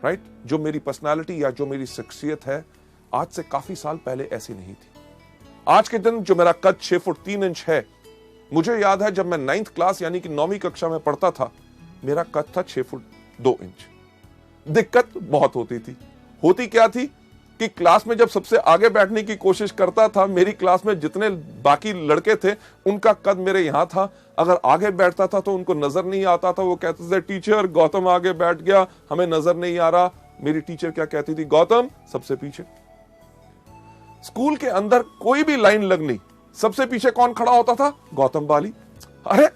A: राइट, जो मेरी पर्सनालिटी या जो मेरी शख्सियत है, आज से काफी साल पहले ऐसी नहीं थी। आज के दिन जो मेरा कद 6 फुट 3 इंच है, मुझे याद है जब मैं 9th क्लास यानी कि 9वीं कक्षा में पढ़ता था, मेरा कद था 6 फुट 2 इंच। दिक्कत बहुत होती थी। होती क्या थी कि क्लास में जब सबसे आगे बैठने की कोशिश करता था, मेरी क्लास में जितने बाकी लड़के थे उनका कद मेरे यहां था, अगर आगे बैठता था तो उनको नजर नहीं आता था। वो कहते थे टीचर गौतम आगे बैठ गया, हमें नजर नहीं आ रहा। मेरी टीचर क्या कहती थी, गौतम सबसे पीछे। स्कूल के अंदर कोई भी लाइन लगनी, सबसे पीछे कौन खड़ा होता था, गौतम बाली। अरे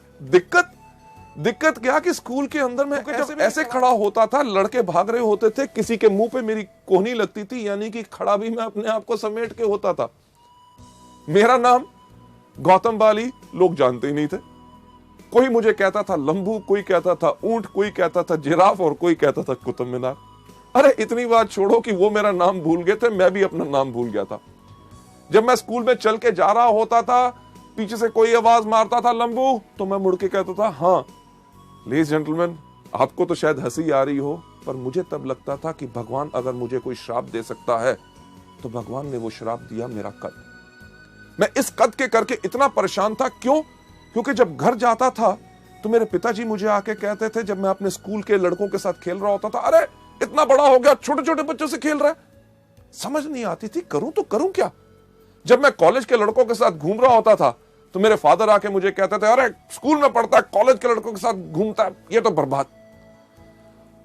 A: दिक्कत क्या कि स्कूल के अंदर में ऐसे खड़ा होता था, लड़के भाग रहे होते थे, किसी के मुंह पे मेरी कोहनी लगती थी, यानी कि खड़ा भी मैं अपने आप को समेट के होता था। मेरा नाम गौतम बाली लोग जानते ही नहीं थे। कोई मुझे कहता था लंबू, कोई कहता था ऊंट, कोई कहता था जिराफ और कोई कहता था कुतुब मीनार। अरे इतनी बात छोड़ो कि वो मेरा नाम भूल गए थे, मैं भी अपना नाम भूल गया था। जब मैं स्कूल में चल के जा रहा होता था, पीछे से कोई आवाज मारता था लंबू, तो मैं मुड़ के कहता था हाँ। लेडीज जेंटलमैन, आपको तो शायद हंसी आ रही हो, पर मुझे तब लगता था कि भगवान अगर मुझे कोई श्राप दे सकता है तो भगवान ने वो श्राप दिया मेरा कद। मैं इस कद के करके इतना परेशान था। क्यों? क्योंकि जब घर जाता था तो मेरे पिताजी मुझे आके कहते थे, जब मैं अपने स्कूल के लड़कों के साथ खेल रहा होता था, अरे इतना बड़ा हो गया, छोटे छोटे बच्चों से खेल रहा है। समझ नहीं आती थी करूं तो करूं क्या। जब मैं कॉलेज के लड़कों के साथ घूम रहा होता था तो मेरे फादर आके मुझे कहते थे, अरे स्कूल में पढ़ता है, कॉलेज के लड़कों के साथ घूमता है, ये तो बर्बाद।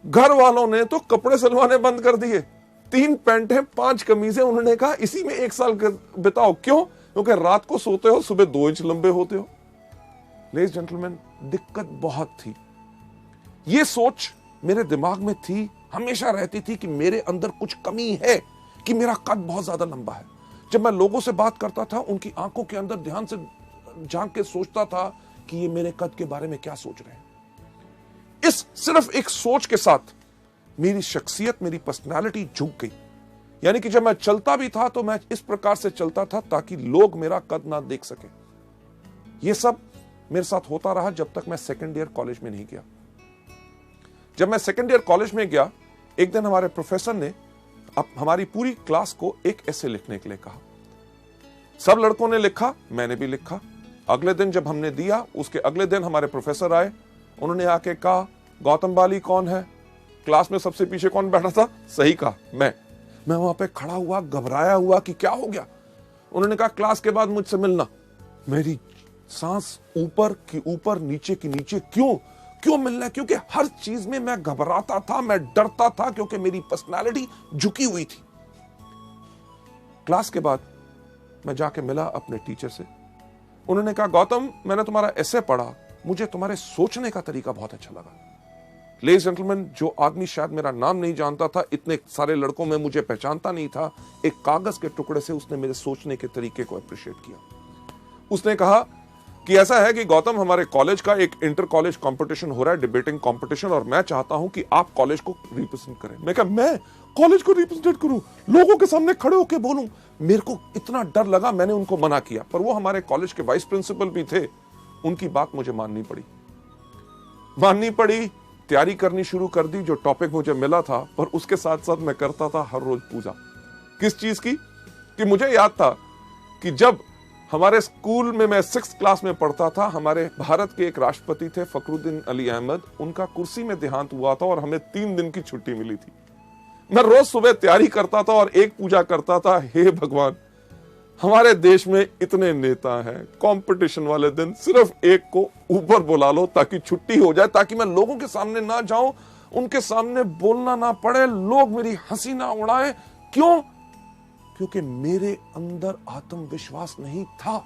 A: घर वालों ने तो कपड़े सिलवाने बंद कर दिए। 3 पैंटें 5 कमीजें, उन्होंने कहा इसी में 1 साल बिताओ। क्यों? क्योंकि रात को सोते हो, सुबह 2 इंच लंबे होते हो। लेडीज जेंटलमैन, दिक्कत बहुत थी। ये सोच मेरे दिमाग में थी, हमेशा रहती थी कि मेरे अंदर कुछ कमी है, कि मेरा कद बहुत ज्यादा लंबा है। जब मैं लोगों से बात करता था, उनकी आंखों के अंदर ध्यान से झांक के सोचता था कि ये मेरे कद के बारे में क्या सोच रहे हैं। इस सिर्फ एक सोच के साथ मेरी शख्सियत, मेरी पर्सनालिटी झुक गई। यानी कि जब मैं चलता भी था तो मैं इस प्रकार से चलता था ताकि लोग मेरा कद ना देख सके। यह सब मेरे साथ होता रहा जब तक मैं सेकेंड ईयर कॉलेज में नहीं गया। जब मैं सेकेंड ईयर कॉलेज में गया, एक दिन हमारे प्रोफेसर ने अब हमारी पूरी क्लास को एक ऐसे लिखने के लिए कहा। सब लड़कों ने लिखा, मैंने भी लिखा। अगले दिन जब हमने दिया, उसके अगले दिन हमारे प्रोफेसर आए। उन्होंने आके कहा, गौतम बाली कौन है? क्लास में सबसे पीछे कौन बैठा था? सही कहा, मैं वहां पे खड़ा हुआ, घबराया हुआ कि क्या हो गया। उन्होंने कहा, क्लास के बाद मुझसे मिलना। मेरी सांस ऊपर की ऊपर, नीचे की नीचे। क्यों मिलना है? क्योंकि हर चीज में मैं घबराता था, मैं डरता था, क्योंकि मेरी पर्सनालिटी झुकी हुई थी। क्लास के बाद मैं जाके मिला अपने टीचर से। उन्होंने कहा, गौतम, मैंने तुम्हारा एसे पढ़ा, मुझे तुम्हारे सोचने का तरीका बहुत अच्छा लगा। लेडीज जेंटलमैन, जो आदमी शायद मेरा नाम नहीं जानता था, इतने सारे लड़कों में मुझे पहचानता नहीं था, एक कागज के टुकड़े से उसने मेरे सोचने के तरीके को अप्रिशिएट किया। उसने कहा कि ऐसा है कि गौतम, हमारे कॉलेज का एक इंटर कॉलेज कंपटीशन हो रहा है, डिबेटिंग कंपटीशन, और मैं चाहता हूं कि आप कॉलेज को रिप्रेजेंट करें। मैं कहा, मैं कॉलेज को रिप्रेजेंट करूं, लोगों के सामने खड़े होकर बोलूं? मेरे को इतना डर लगा, मैंने उनको मना किया। पर वो हमारे कॉलेज के वाइस प्रिंसिपल भी थे, उनकी बात मुझे माननी पड़ी। तैयारी करनी शुरू कर दी, जो टॉपिक मुझे मिला था। पर उसके साथ साथ मैं करता था हर रोज पूजा। किस चीज की? कि मुझे याद था कि जब हमारे स्कूल में मैं 6th क्लास में पढ़ता था, हमारे भारत के एक राष्ट्रपति थे फखरुद्दीन अली अहमद, उनका कुर्सी में देहांत हुआ था और हमें 3 दिन की छुट्टी मिली थी। मैं रोज सुबह तैयारी करता था और एक पूजा करता था, हे भगवान, हमारे देश में इतने नेता हैं, कंपटीशन वाले दिन सिर्फ एक को ऊपर बुला लो ताकि छुट्टी हो जाए, ताकि मैं लोगों के सामने ना जाऊं, उनके सामने बोलना ना पड़े, लोग मेरी हंसी ना उड़ाएं। क्यों? क्योंकि मेरे अंदर आत्मविश्वास नहीं था।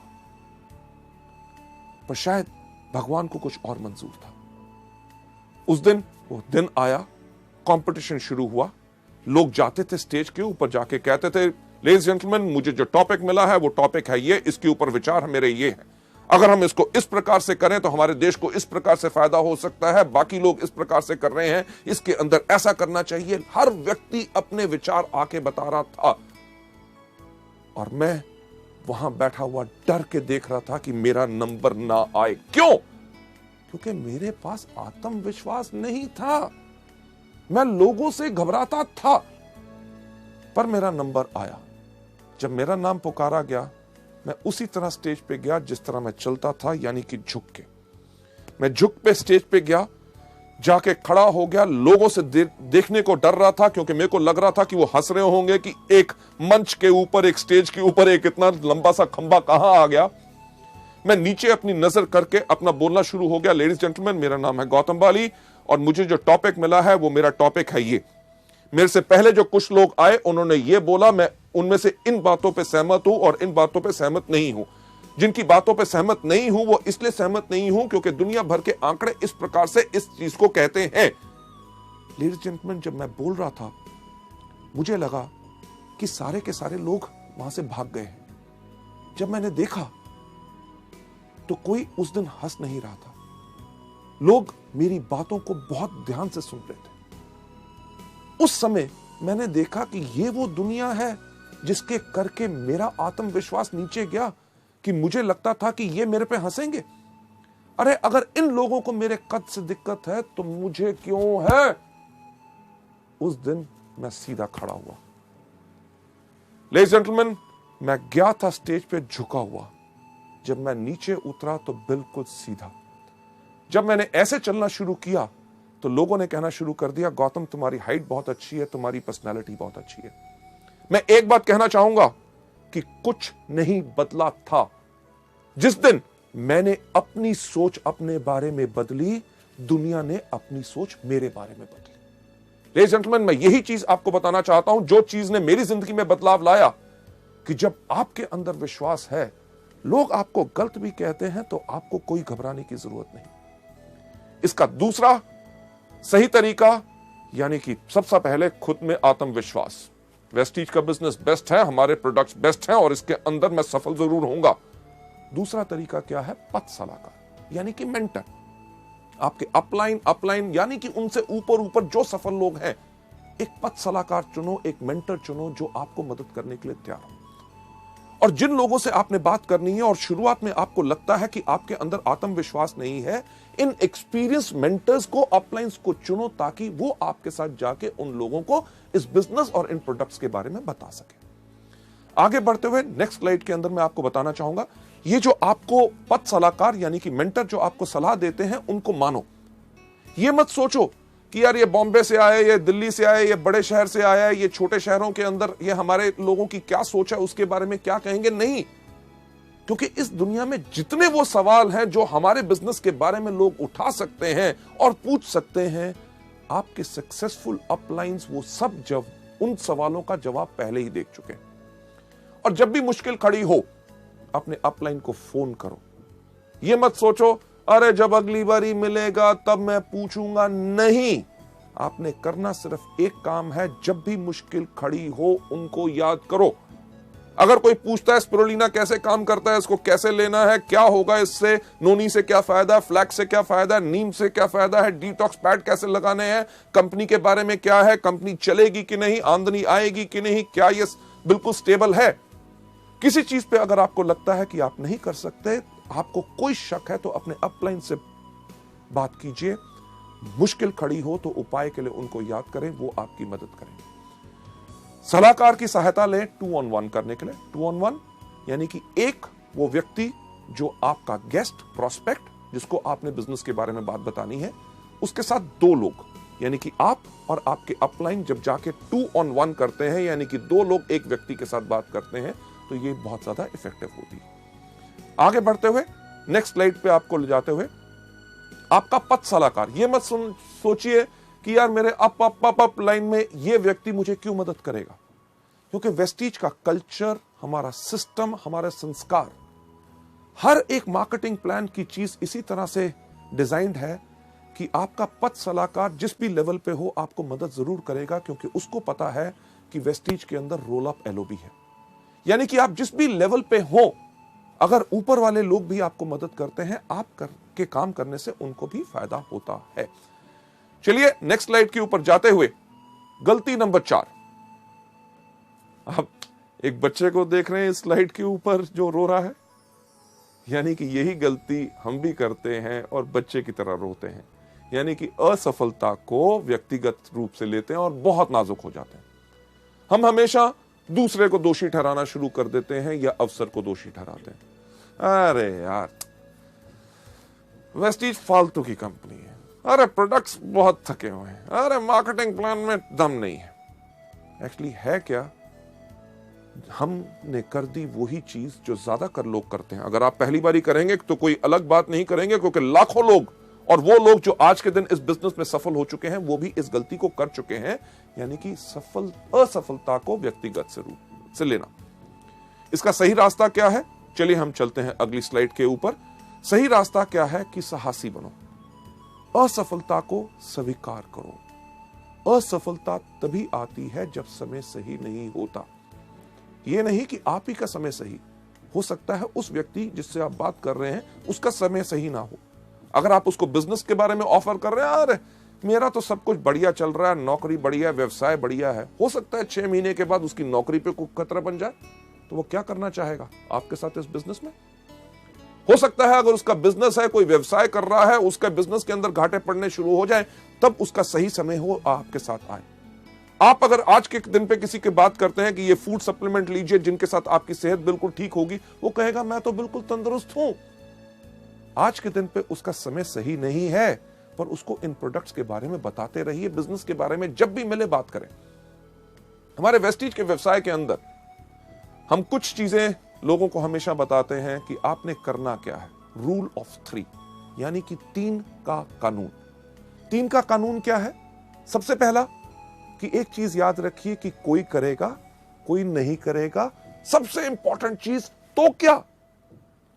A: पर शायद भगवान को कुछ और मंजूर था। उस दिन वो दिन आया, कंपटीशन शुरू हुआ। लोग जाते थे स्टेज के ऊपर, जाके कहते थे, लेडीज जेंटलमैन, मुझे जो टॉपिक मिला है वो टॉपिक है ये, इसके ऊपर विचार मेरे ये है, अगर हम इसको इस प्रकार से करें तो हमारे देश को इस प्रकार से फायदा हो सकता है, बाकी लोग इस प्रकार से कर रहे हैं, इसके अंदर ऐसा करना चाहिए। हर व्यक्ति अपने विचार आके बता रहा था और मैं वहां बैठा हुआ डर के देख रहा था कि मेरा नंबर ना आए। क्यों? क्योंकि मेरे पास आत्मविश्वास नहीं था, मैं लोगों से घबराता था। पर मेरा नंबर आया। जब मेरा नाम पुकारा गया, मैं उसी तरह स्टेज पे गया जिस तरह मैं चलता था, यानी कि झुक के। मैं झुक पे स्टेज पे गया, जाके खड़ा हो गया। लोगों से देखने को डर रहा था, क्योंकि मेरे को लग रहा था कि वो हंस रहे होंगे कि एक मंच के ऊपर, एक स्टेज के ऊपर एक इतना लंबा सा खंबा कहां आ गया। मैं नीचे अपनी नजर करके अपना बोलना शुरू हो गया, लेडीज जेंटलमैन, मेरा नाम है गौतम बाली और मुझे जो टॉपिक मिला है वो मेरा टॉपिक है ये। मेरे से पहले जो कुछ लोग आए, उन्होंने ये बोला, मैं उनमें से इन बातों पे सहमत हूं और इन बातों पे सहमत नहीं हूं। जिनकी बातों पे सहमत नहीं हूं वो इसलिए सहमत नहीं हूं क्योंकि दुनिया भर के आंकड़े इस प्रकार से इस चीज को कहते हैं। लेडीज जेंटलमैन, जब मैं बोल रहा था, मुझे लगा कि सारे के सारे लोग वहां से भाग गए हैं। जब मैंने देखा तो कोई उस दिन हंस नहीं रहा था। लोग मेरी बातों को बहुत ध्यान से सुन रहे थे। उस समय मैंने देखा कि ये वो दुनिया है जिसके करके मेरा आत्मविश्वास नीचे गया, कि मुझे लगता था कि ये मेरे पे हंसेंगे। अरे अगर इन लोगों को मेरे कद से दिक्कत है तो मुझे क्यों है? उस दिन मैं सीधा खड़ा हुआ। लेडीज जेंटलमैन, मैं गया था स्टेज पे झुका हुआ। जब मैं नीचे उतरा तो बिल्कुल सीधा। जब मैंने ऐसे चलना शुरू किया तो लोगों ने कहना शुरू कर दिया, गौतम तुम्हारी हाइट बहुत अच्छी है, तुम्हारी पर्सनालिटी बहुत अच्छी है। मैं एक बात कहना चाहूंगा कि कुछ नहीं बदला था। जिस दिन मैंने अपनी सोच अपने बारे में बदली, दुनिया ने अपनी सोच मेरे बारे में बदली। लेडीज एंड जेंटलमैन, मैं यही चीज आपको बताना चाहता हूं, जो चीज ने मेरी जिंदगी में बदलाव लाया, कि जब आपके अंदर विश्वास है, लोग आपको गलत भी कहते हैं तो आपको कोई घबराने की जरूरत नहीं। इसका दूसरा सही तरीका, यानी कि सबसे पहले खुद में आत्मविश्वास। वेस्टीज का बिजनेस बेस्ट है, हमारे प्रोडक्ट्स बेस्ट हैं और इसके अंदर मैं सफल जरूर होऊंगा। दूसरा तरीका क्या है? पथ सलाहकार, यानी कि मेंटर। आपके अपलाइन यानी कि उनसे ऊपर जो सफल लोग हैं, एक पथ सलाहकार चुनो, एक मेंटर चुनो जो आपको मदद करने के लिए तैयार हो। और जिन लोगों से आपने बात करनी है और शुरुआत में आपको लगता है कि आपके अंदर आत्मविश्वास नहीं है, इन एक्सपीरियंस मेंटर्स को, अपलाइंस को चुनो, ताकि वो आपके साथ जाके उन लोगों को इस बिजनेस और इन प्रोडक्ट्स के बारे में बता सके। आगे बढ़ते हुए नेक्स्ट स्लाइड के अंदर मैं आपको बताना चाहूंगा, ये जो आपको पथ सलाहकार यानी कि मेंटर जो आपको सलाह देते हैं, उनको मानो। ये मत सोचो कि यार ये बॉम्बे से आए, ये दिल्ली से आए, ये बड़े शहर से आया है, ये छोटे शहरों के अंदर ये हमारे लोगों की क्या सोच है, उसके बारे में क्या कहेंगे। नहीं, क्योंकि इस दुनिया में जितने वो सवाल हैं जो हमारे बिजनेस के बारे में लोग उठा सकते हैं और पूछ सकते हैं, आपके सक्सेसफुल अपलाइंस वो सब जब उन सवालों का जवाब पहले ही देख चुके हैं। और जब भी मुश्किल खड़ी हो, अपने अपलाइन को फोन करो। ये मत सोचो अरे जब अगली बारी मिलेगा तब मैं पूछूंगा। नहीं, आपने करना सिर्फ एक काम है, जब भी मुश्किल खड़ी हो उनको याद करो। अगर कोई पूछता है स्पिरुलिना कैसे काम करता है, इसको कैसे लेना है, क्या होगा इससे, नोनी से क्या फायदा, फ्लैक्स से क्या फायदा, नीम से क्या फायदा है, डिटॉक्स पैड कैसे लगाने हैं, कंपनी के बारे में क्या है, कंपनी चलेगी कि नहीं, आमदनी आएगी कि नहीं, क्या ये बिल्कुल स्टेबल है। किसी चीज पे अगर आपको लगता है कि आप नहीं कर सकते, आपको कोई शक है, तो अपने अपलाइन से बात कीजिए। मुश्किल खड़ी हो तो उपाय के लिए उनको याद करें, वो आपकी मदद करेंगे। सलाहकार की सहायता लें 2-on-1 करने के लिए। 2-on-1 यानी कि एक वो व्यक्ति जो आपका गेस्ट प्रोस्पेक्ट, जिसको आपने बिजनेस के बारे में बात बतानी है, उसके साथ 2 लोग, यानी कि आप और आपके अपलाइन जब जाके 2-on-1 करते हैं, यानी कि 2 लोग एक व्यक्ति के साथ बात करते हैं, तो ये बहुत ज्यादा इफेक्टिव होती है। आगे बढ़ते हुए नेक्स्ट स्लाइड पे आपको ले जाते हुए, आपका पथ सलाहकार। ये मत सोचिए कि यार मेरे अप लाइन में ये व्यक्ति मुझे क्यों मदद करेगा, क्योंकि वेस्टीज का कल्चर, हमारा सिस्टम, हमारे संस्कार, हर एक मार्केटिंग प्लान की चीज इसी तरह से डिजाइंड है कि आपका पथ सलाहकार जिस भी लेवल पे हो आपको मदद जरूर करेगा, क्योंकि उसको पता है कि वेस्टीज के अंदर रोल अप एलओबी है। यानी कि आप जिस भी लेवल पे हो, अगर ऊपर वाले लोग भी आपको मदद करते हैं, आप के काम करने से उनको भी फायदा होता है। चलिए नेक्स्ट स्लाइड के ऊपर जाते हुए, गलती नंबर 4। आप एक बच्चे को देख रहे हैं इस स्लाइड के ऊपर जो रो रहा है, यानी कि यही गलती हम भी करते हैं और बच्चे की तरह रोते हैं। यानी कि असफलता को व्यक्तिगत रूप से लेते हैं और बहुत नाजुक हो जाते हैं। हम हमेशा दूसरे को दोषी ठहराना शुरू कर देते हैं या अवसर को दोषी ठहराते हैं। अरे यार वेस्टीज फालतू की कंपनी है, अरे प्रोडक्ट्स बहुत थके हुए हैं, अरे मार्केटिंग प्लान में दम नहीं है। एक्चुअली है क्या, हमने कर दी वही चीज जो ज्यादातर लोग करते हैं। अगर आप पहली बारी करेंगे तो कोई अलग बात नहीं करेंगे, क्योंकि लाखों लोग और वो लोग जो आज के दिन इस बिजनेस में सफल हो चुके हैं, वो भी इस गलती को कर चुके हैं, यानी कि असफलता को व्यक्तिगत से रूप से लेना। इसका सही रास्ता क्या है, चलिए हम चलते हैं अगली स्लाइड के ऊपर। सही रास्ता क्या है कि साहसी बनो, असफलता को स्वीकार करो। असफलता तभी आती है जब समय सही नहीं होता। यह नहीं कि आप ही का समय सही हो सकता है, उस व्यक्ति जिससे आप बात कर रहे हैं उसका समय सही ना हो। अगर आप उसको बिजनेस के बारे में ऑफर कर रहे हैं, अरे मेरा तो सब कुछ बढ़िया चल रहा है, नौकरी बढ़िया है, व्यवसाय बढ़िया है, हो सकता है 6 महीने के बाद उसकी नौकरी पे कोई खतरा बन जाए, तो वो क्या करना चाहेगा आपके साथ इस बिजनेस में। हो सकता है अगर उसका बिजनेस है, कोई व्यवसाय कर रहा है, उसका बिजनेस के अंदर घाटे पड़ने शुरू हो जाए, तब उसका सही समय हो आपके साथ आए। आप अगर आज के दिन पे किसी की बात करते हैं कि ये फूड सप्लीमेंट लीजिए जिनके साथ आपकी सेहत बिल्कुल ठीक होगी, वो कहेगा मैं तो बिल्कुल तंदुरुस्त हूं। आज के दिन पे उसका समय सही नहीं है, पर उसको इन प्रोडक्ट्स के बारे में बताते रहिए। बिजनेस के बारे में जब भी मिले बात करें। हमारे वेस्टीज के व्यवसाय के अंदर हम कुछ चीजें लोगों को हमेशा बताते हैं कि आपने करना क्या है। रूल ऑफ 3 यानी कि 3 का कानून। 3 का कानून क्या है? सबसे पहला कि एक चीज याद रखिए कि कोई करेगा, कोई नहीं करेगा। सबसे इंपॉर्टेंट चीज तो क्या,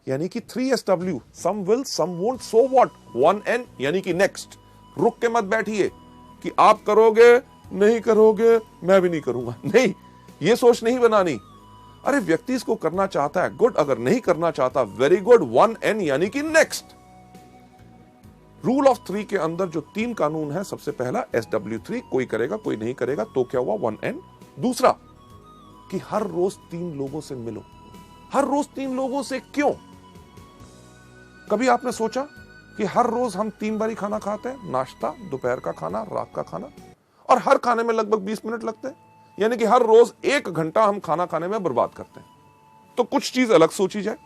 A: यानी कि 3SW, some will some won't so what. 1N यानी कि नेक्स्ट। रुक के मत बैठिए कि आप करोगे, नहीं करोगे, मैं भी नहीं करूंगा। नहीं, ये सोच नहीं बनानी। अरे व्यक्ति इसको करना चाहता है, गुड। अगर नहीं करना चाहता, वेरी गुड। 1N यानी कि नेक्स्ट। रूल ऑफ 3 के अंदर जो 3 कानून है, सबसे पहला SW3, कोई करेगा, कोई नहीं करेगा, तो क्या हुआ? 1N। दूसरा कि हर रोज 3 लोगों से मिलो। हर रोज 3 लोगों से क्यों? कभी आपने सोचा कि हर रोज हम 3 बार ही खाना खाते हैं? नाश्ता, दोपहर का खाना, रात का खाना, और हर खाने में लगभग 20 मिनट लगते हैं, यानी कि हर रोज 1 घंटा हम खाना खाने में बर्बाद करते हैं। तो कुछ चीज अलग सोची जाए,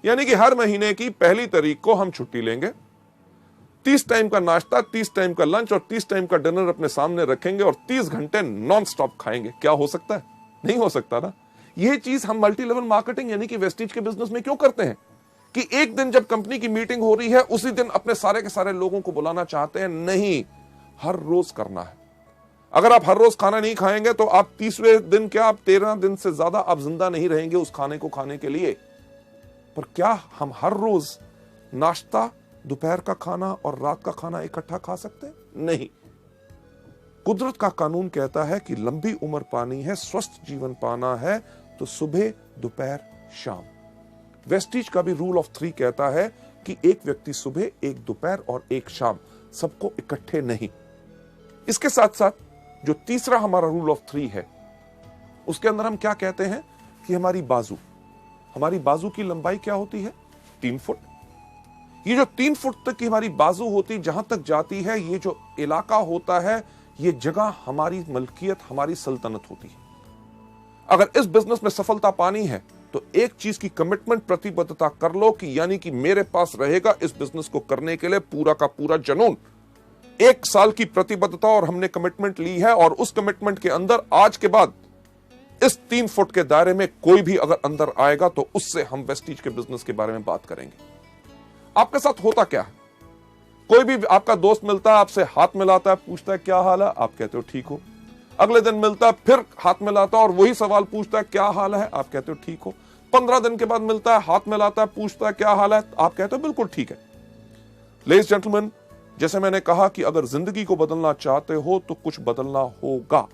A: यानी कि हर महीने की पहली तारीख को हम छुट्टी लेंगे, 30 टाइम का नाश्ता, 30 टाइम का लंच और 30 टाइम का डिनर अपने सामने रखेंगे और 30 घंटे नॉन स्टॉप खाएंगे। क्या हो सकता है? नहीं हो सकता ना। यह चीज हम मल्टी लेवल मार्केटिंग यानी कि वेस्टीज के बिजनेस में क्यों करते हैं कि एक दिन जब कंपनी की मीटिंग हो रही है, उसी दिन अपने सारे के सारे लोगों को बुलाना चाहते हैं? नहीं, हर रोज करना है। अगर आप हर रोज खाना नहीं खाएंगे तो आप 30वें दिन क्या, आप 13 दिन से ज्यादा आप जिंदा नहीं रहेंगे उस खाने को खाने के लिए। पर क्या हम हर रोज नाश्ता, दोपहर का खाना और रात का खाना इकट्ठा खा सकते हैं? नहीं। कुदरत का कानून कहता है कि लंबी उम्र पानी है, स्वस्थ जीवन पाना है, तो सुबह, दोपहर, शाम। वेस्टीज का भी रूल ऑफ 3 कहता है कि एक व्यक्ति सुबह, एक दोपहर और एक शाम, सबको इकट्ठे नहीं। इसके साथ साथ जो तीसरा हमारा रूल ऑफ 3 है, उसके अंदर हम क्या कहते हैं कि हमारी बाजू की लंबाई क्या होती है? 3 फुट। ये जो 3 फुट तक की हमारी बाजू होती, जहां तक जाती है, ये जो इलाका होता है, ये जगह हमारी मलकियत, हमारी सल्तनत होती है। अगर इस बिजनेस में सफलता पानी है तो एक चीज की कमिटमेंट, प्रतिबद्धता कर लो कि यानी कि मेरे पास रहेगा इस बिजनेस को करने के लिए पूरा का पूरा जुनून। 1 साल की प्रतिबद्धता और हमने कमिटमेंट ली है, और उस कमिटमेंट के अंदर आज के बाद इस 3 फुट के दायरे में कोई भी अगर अंदर आएगा तो उससे हम वेस्टीज के बिजनेस के बारे में बात करेंगे। आपके साथ होता क्या है? कोई भी आपका दोस्त मिलता है, आपसे हाथ मिलाता है, पूछता है क्या हाल है, आप कहते हो ठीक हो। अगले दिन मिलता है, फिर हाथ मिलाता है और वही सवाल पूछता है क्या हाल है, आप कहते हो ठीक हो। 15 दिन के बाद मिलता है, हाथ मिलाता है, पूछता है क्या हाल है, आप कहते हो बिल्कुल ठीक है। लेडीज जेंटलमैन, जैसे मैंने कहा कि अगर जिंदगी को बदलना चाहते हो तो कुछ बदलना होगा,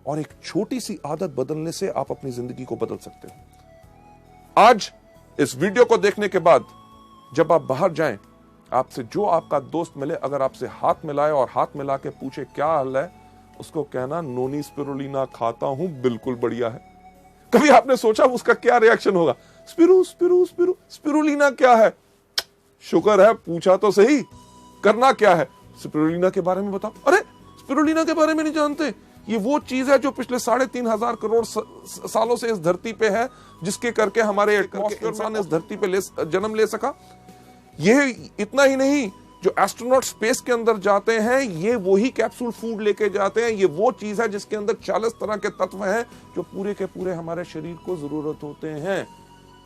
A: और एक छोटी सी आदत बदलने से आप अपनी जिंदगी को बदल सकते हो। आज इस वीडियो को देखने के बाद जब आप बाहर जाएं, आपसे जो आपका दोस्त मिले, अगर आपसे हाथ मिलाए और हाथ मिला के पूछे क्या हाल है, उसको कहना नोनी स्पिरुलिना खाता हूं, बिल्कुल बढ़िया है। कभी आपने सोचा उसका क्या रिएक्शन होगा? स्पिरुलिना क्या है? शुक्र है पूछा तो सही, करना क्या है? स्पिरुलिना के बारे में बताओ। अरे स्पिरुलिना के बारे में नहीं जानते? ये वो चीज है जो पिछले 3.5 करोड़ सालों से इस धरती पे है, जिसके करके हमारे इंसान इस धरती पे जन्म ले सका। ये इतना ही नहीं, जो एस्ट्रोनॉट स्पेस के अंदर जाते हैं, ये वही कैप्सूल फूड लेके जाते हैं। ये वो चीज है जिसके अंदर 40 तरह के तत्व हैं जो पूरे के पूरे हमारे शरीर को जरूरत होते हैं।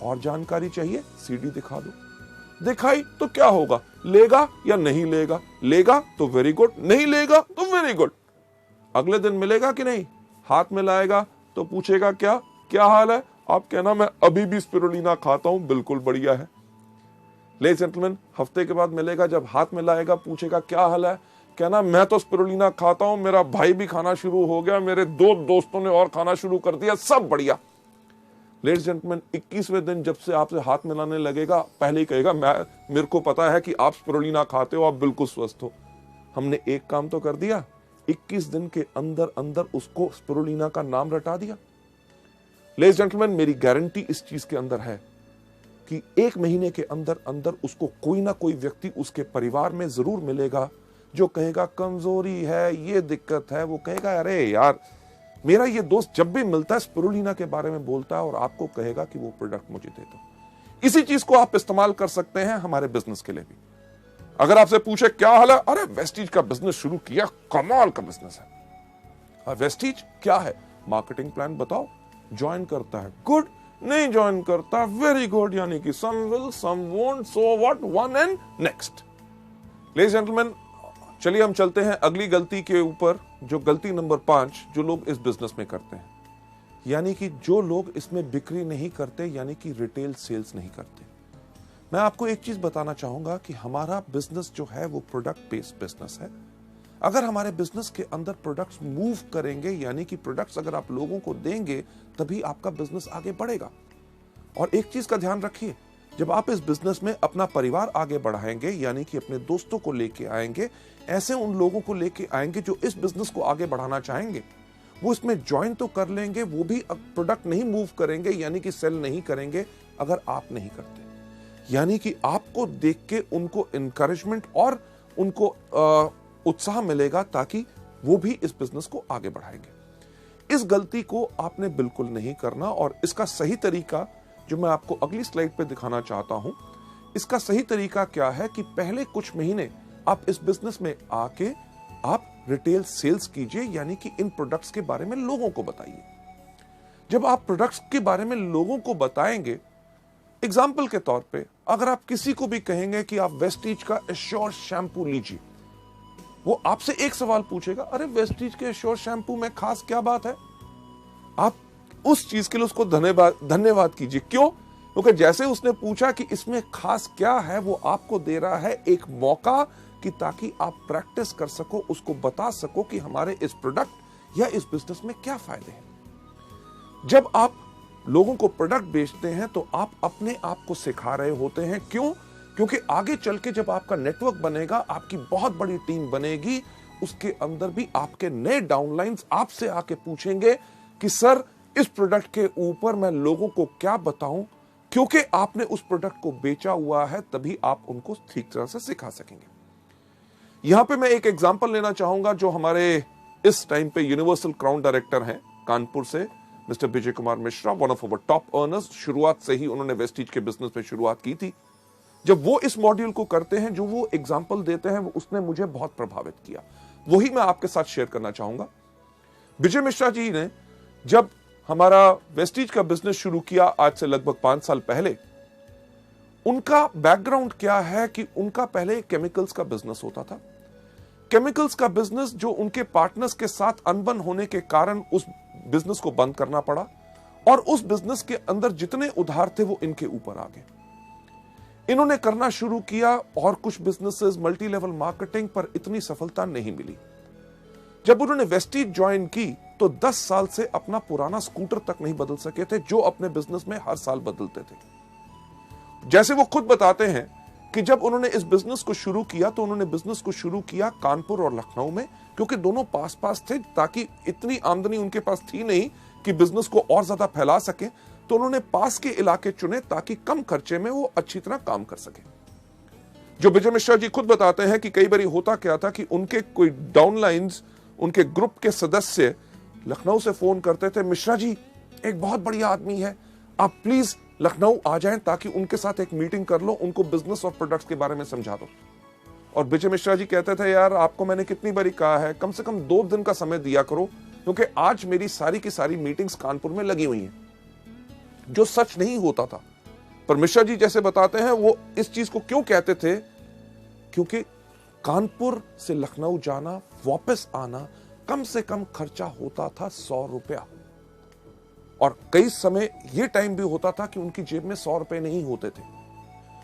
A: और जानकारी चाहिए? सीडी दिखा दो। दिखाई तो क्या होगा? लेगा या नहीं लेगा? लेगा तो वेरी गुड, नहीं लेगा तो वेरी गुड। अगले दिन मिलेगा कि नहीं, हाथ मिलाएगा तो पूछेगा क्या हाल है, आप कहना मैं अभी भी स्पिरुलिना खाता हूं, बिल्कुल बढ़िया है। लेडीज जेंटलमैन, हफ्ते के बाद मिलेगा, जब हाथ मिलाएगा, पूछेगा क्या हाल है, कहना मैं तो स्पिरुलिना खाता हूं, मेरा भाई भी खाना शुरू हो गया, मेरे 2 दोस्तों ने और खाना शुरू कर दिया, सब बढ़िया। लेडीज जेंटलमैन, 21वें दिन जब से आपसे हाथ मिलाने लगेगा, पहले ही कहेगा मेरे को पता है कि आप स्पिरुलिना खाते हो, आप बिल्कुल स्वस्थ हो। हमने एक काम तो कर दिया, 21 दिन के अंदर अंदर उसको स्पिरुलिना का नाम रटा दिया। लेडीज जेंटलमैन, मेरी गारंटी इस चीज के अंदर है कि 1 महीने के अंदर अंदर उसको कोई ना कोई व्यक्ति उसके परिवार में जरूर मिलेगा जो कहेगा कमजोरी है, ये दिक्कत है। वो कहेगा अरे यार, मेरा ये दोस्त जब भी मिलता है स्पिरुलिना के बारे में बोलता है, और आपको कहेगा कि वो प्रोडक्ट मुझे दे दो। इसी चीज को आप इस्तेमाल कर सकते हैं हमारे बिजनेस के लिए भी। अगर आपसे पूछे क्या हाल है, अरे वेस्टीज का बिजनेस शुरू किया, कमाल का बिजनेस है। वेस्टीज क्या है? मार्केटिंग प्लान बताओ, ज्वाइन करता है, गुड। नहीं ज्वाइन करता, वेरी गुड, यानी कि some will some won't, so what, one and next. Ladies gentleman, चलिए हम चलते हैं अगली गलती के ऊपर, जो गलती नंबर 5 जो लोग इस बिजनेस में करते हैं, यानी कि जो लोग इसमें बिक्री नहीं करते, यानी कि रिटेल सेल्स नहीं करते। मैं आपको एक चीज बताना चाहूंगा कि हमारा बिजनेस जो है वो प्रोडक्ट बेस्ड बिजनेस है। अगर हमारे बिजनेस के अंदर प्रोडक्ट्स मूव करेंगे, यानी कि प्रोडक्ट्स अगर आप लोगों को देंगे, तभी आपका बिजनेस आगे बढ़ेगा। और एक चीज का ध्यान रखिए, जब आप इस बिजनेस में अपना परिवार आगे बढ़ाएंगे, यानी कि अपने दोस्तों को लेके आएंगे, ऐसे उन लोगों को लेके आएंगे जो इस बिजनेस को आगे बढ़ाना चाहेंगे, वो इसमें ज्वाइन तो कर लेंगे, वो भी प्रोडक्ट नहीं मूव करेंगे, यानी कि सेल नहीं करेंगे अगर आप नहीं करते। यानी कि आपको देख के उनको इंकरेजमेंट और उनको उत्साह मिलेगा, ताकि वो भी इस बिजनेस को आगे बढ़ाएंगे। इस गलती को आपने बिल्कुल नहीं करना, और इसका सही तरीका जो मैं आपको अगली स्लाइड पे दिखाना चाहता हूं, इसका सही तरीका क्या है कि पहले कुछ महीने आप इस बिजनेस में आके आप रिटेल सेल्स कीजिए, यानी कि इन प्रोडक्ट्स के बारे में लोगों को बताइए। जब आप प्रोडक्ट्स के बारे में लोगों को बताएंगे, एग्जाम्पल के तौर पे अगर आप किसी को भी कहेंगे कि आप वेस्टीज का एश्योर शैम्पू लीजिए, वो आपसे एक सवाल पूछेगा, अरे वेस्टीज के एश्योर शैम्पू में खास क्या बात है? आप उस चीज के लिए उसको धन्यवाद कीजिए। क्यों? क्योंकि जैसे उसने पूछा कि इसमें खास क्या है, वो आपको दे रहा है एक मौका कि ताकि आप प्रैक्टिस कर सको, उसको बता सको कि हमारे इस प्रोडक्ट या इस बिजनेस में क्या फायदे हैं। जब आप लोगों को प्रोडक्ट बेचते हैं तो आप अपने आप को सिखा रहे होते हैं। क्यों? क्योंकि आगे चल के जब आपका नेटवर्क बनेगा, आपकी बहुत बड़ी टीम बनेगी, उसके अंदर भी आपके नए डाउनलाइंस आपसे आके पूछेंगे कि सर इस प्रोडक्ट के ऊपर मैं लोगों को क्या बताऊं, क्योंकि आपने उस प्रोडक्ट को बेचा हुआ है, तभी आप उनको ठीक तरह से सिखा सकेंगे। यहां पे मैं एक एग्जांपल लेना चाहूंगा, जो हमारे इस टाइम पे यूनिवर्सल क्राउन डायरेक्टर हैं कानपुर से, mister Vijay Kumar Mishra, one of our top earners. शुरुआत से ही उन्होंने वेस्टीज के बिजनेस में शुरुआत की थी। जब वो इस मॉड्यूल को करते हैं, जो वो एग्जांपल देते हैं, उसने मुझे बहुत प्रभावित किया। वही मैं आपके साथ शेयर करना चाहूंगा। विजय मिश्रा जी ने जब हमारा वेस्टीज का बिजनेस शुरू किया, आज से लगभग 5 साल पहले, उनका बैकग्राउंड क्या है कि उनका पहले केमिकल्स का बिजनेस होता था। केमिकल्स का बिजनेस जो उनके पार्टनर्स के साथ अनबन होने के कारण उस बिजनेस को बंद करना पड़ा, और उस बिजनेस के अंदर जितने उधार थे वो इनके ऊपर आ गए। इन्होंने करना शुरू किया और कुछ बिजनेसेस, मल्टी लेवल मार्केटिंग, पर इतनी सफलता नहीं मिली। जब उन्होंने वेस्टीज ज्वाइन की तो 10 साल से अपना पुराना स्कूटर तक नहीं बदल सके थे, जो अपने बिजनेस में हर साल बदलते थे। जैसे वो खुद बताते हैं कि जब उन्होंने इस बिजनेस को शुरू किया तो उन्होंने बिजनेस को शुरू किया कानपुर और लखनऊ में, क्योंकि दोनों पास पास थे, ताकि इतनी आमदनी उनके पास थी नहीं कि बिजनेस को और ज्यादा फैला सके। तो उन्होंने पास के इलाके चुने ताकि कम खर्चे में वो अच्छी तरह काम कर सके। जो विजय मिश्रा जी खुद बताते हैं कि कई बार होता क्या था कि उनके कोई डाउनलाइंस, उनके ग्रुप के सदस्य लखनऊ से फोन करते थे, मिश्रा जी एक बहुत बढ़िया आदमी है, आप प्लीज लखनऊ आ जाएं ताकि उनके साथ एक मीटिंग कर लो, उनको बिजनेस और प्रोडक्ट्स के बारे में समझा दो। और विजय मिश्रा जी कहते थे, यार आपको मैंने कितनी बारी कहा है, कम से कम 2 दिन का समय दिया करो, क्योंकि आज मेरी सारी की सारी मीटिंग्स कानपुर में लगी हुई हैं। जो सच नहीं होता था, पर मिश्रा जी जैसे बताते हैं, वो इस चीज को क्यों कहते थे, क्योंकि कानपुर से लखनऊ जाना, वापस आना, कम से कम खर्चा होता था 100 रुपया। और कई समय यह टाइम भी होता था कि उनकी जेब में 100 रुपए नहीं होते थे।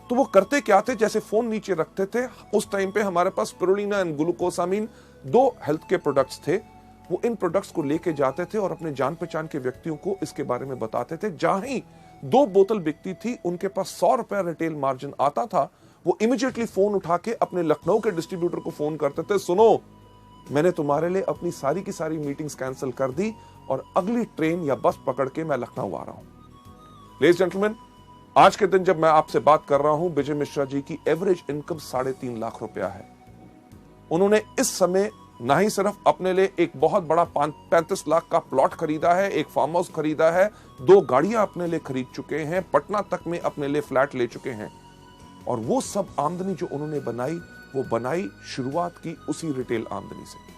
A: तो वो करते क्या थे, जैसे फोन नीचे रखते थे, उस टाइम पे हमारे पास स्पिरुलिना एंड ग्लूकोसामीन 2 हेल्थ के प्रोडक्ट्स थे, वो इन प्रोडक्ट्स को लेके जाते थे और अपने जान पहचान के व्यक्तियों को इसके बारे में बताते थे। जहां ही 2 बोतल बिकती थी, उनके पास 100 रुपया रिटेल मार्जिन आता था, वो इमीडिएटली फोन उठा के अपने लखनऊ के डिस्ट्रीब्यूटर को फोन करते थे, सुनो मैंने तुम्हारे लिए अपनी सारी की सारी मीटिंग्स कैंसिल कर दी और अगली ट्रेन या बस पकड़ के मैं लखनऊ आ रहा हूं। लेडीज जेंटलमैन, आज के दिन जब मैं आपसे बात कर रहा हूं, विजय मिश्रा जी की एवरेज इनकम 3.5 लाख रुपया है। उन्होंने इस समय ना ही सिर्फ अपने लिए एक बहुत बड़ा 35 लाख का प्लॉट खरीदा है, एक फार्म हाउस खरीदा है, 2 गाड़ियां अपने लिए खरीद चुके हैं, पटना तक में अपने लिए फ्लैट ले चुके हैं। और वो सब आमदनी जो उन्होंने बनाई, वो बनाई शुरुआत की उसी रिटेल आमदनी से।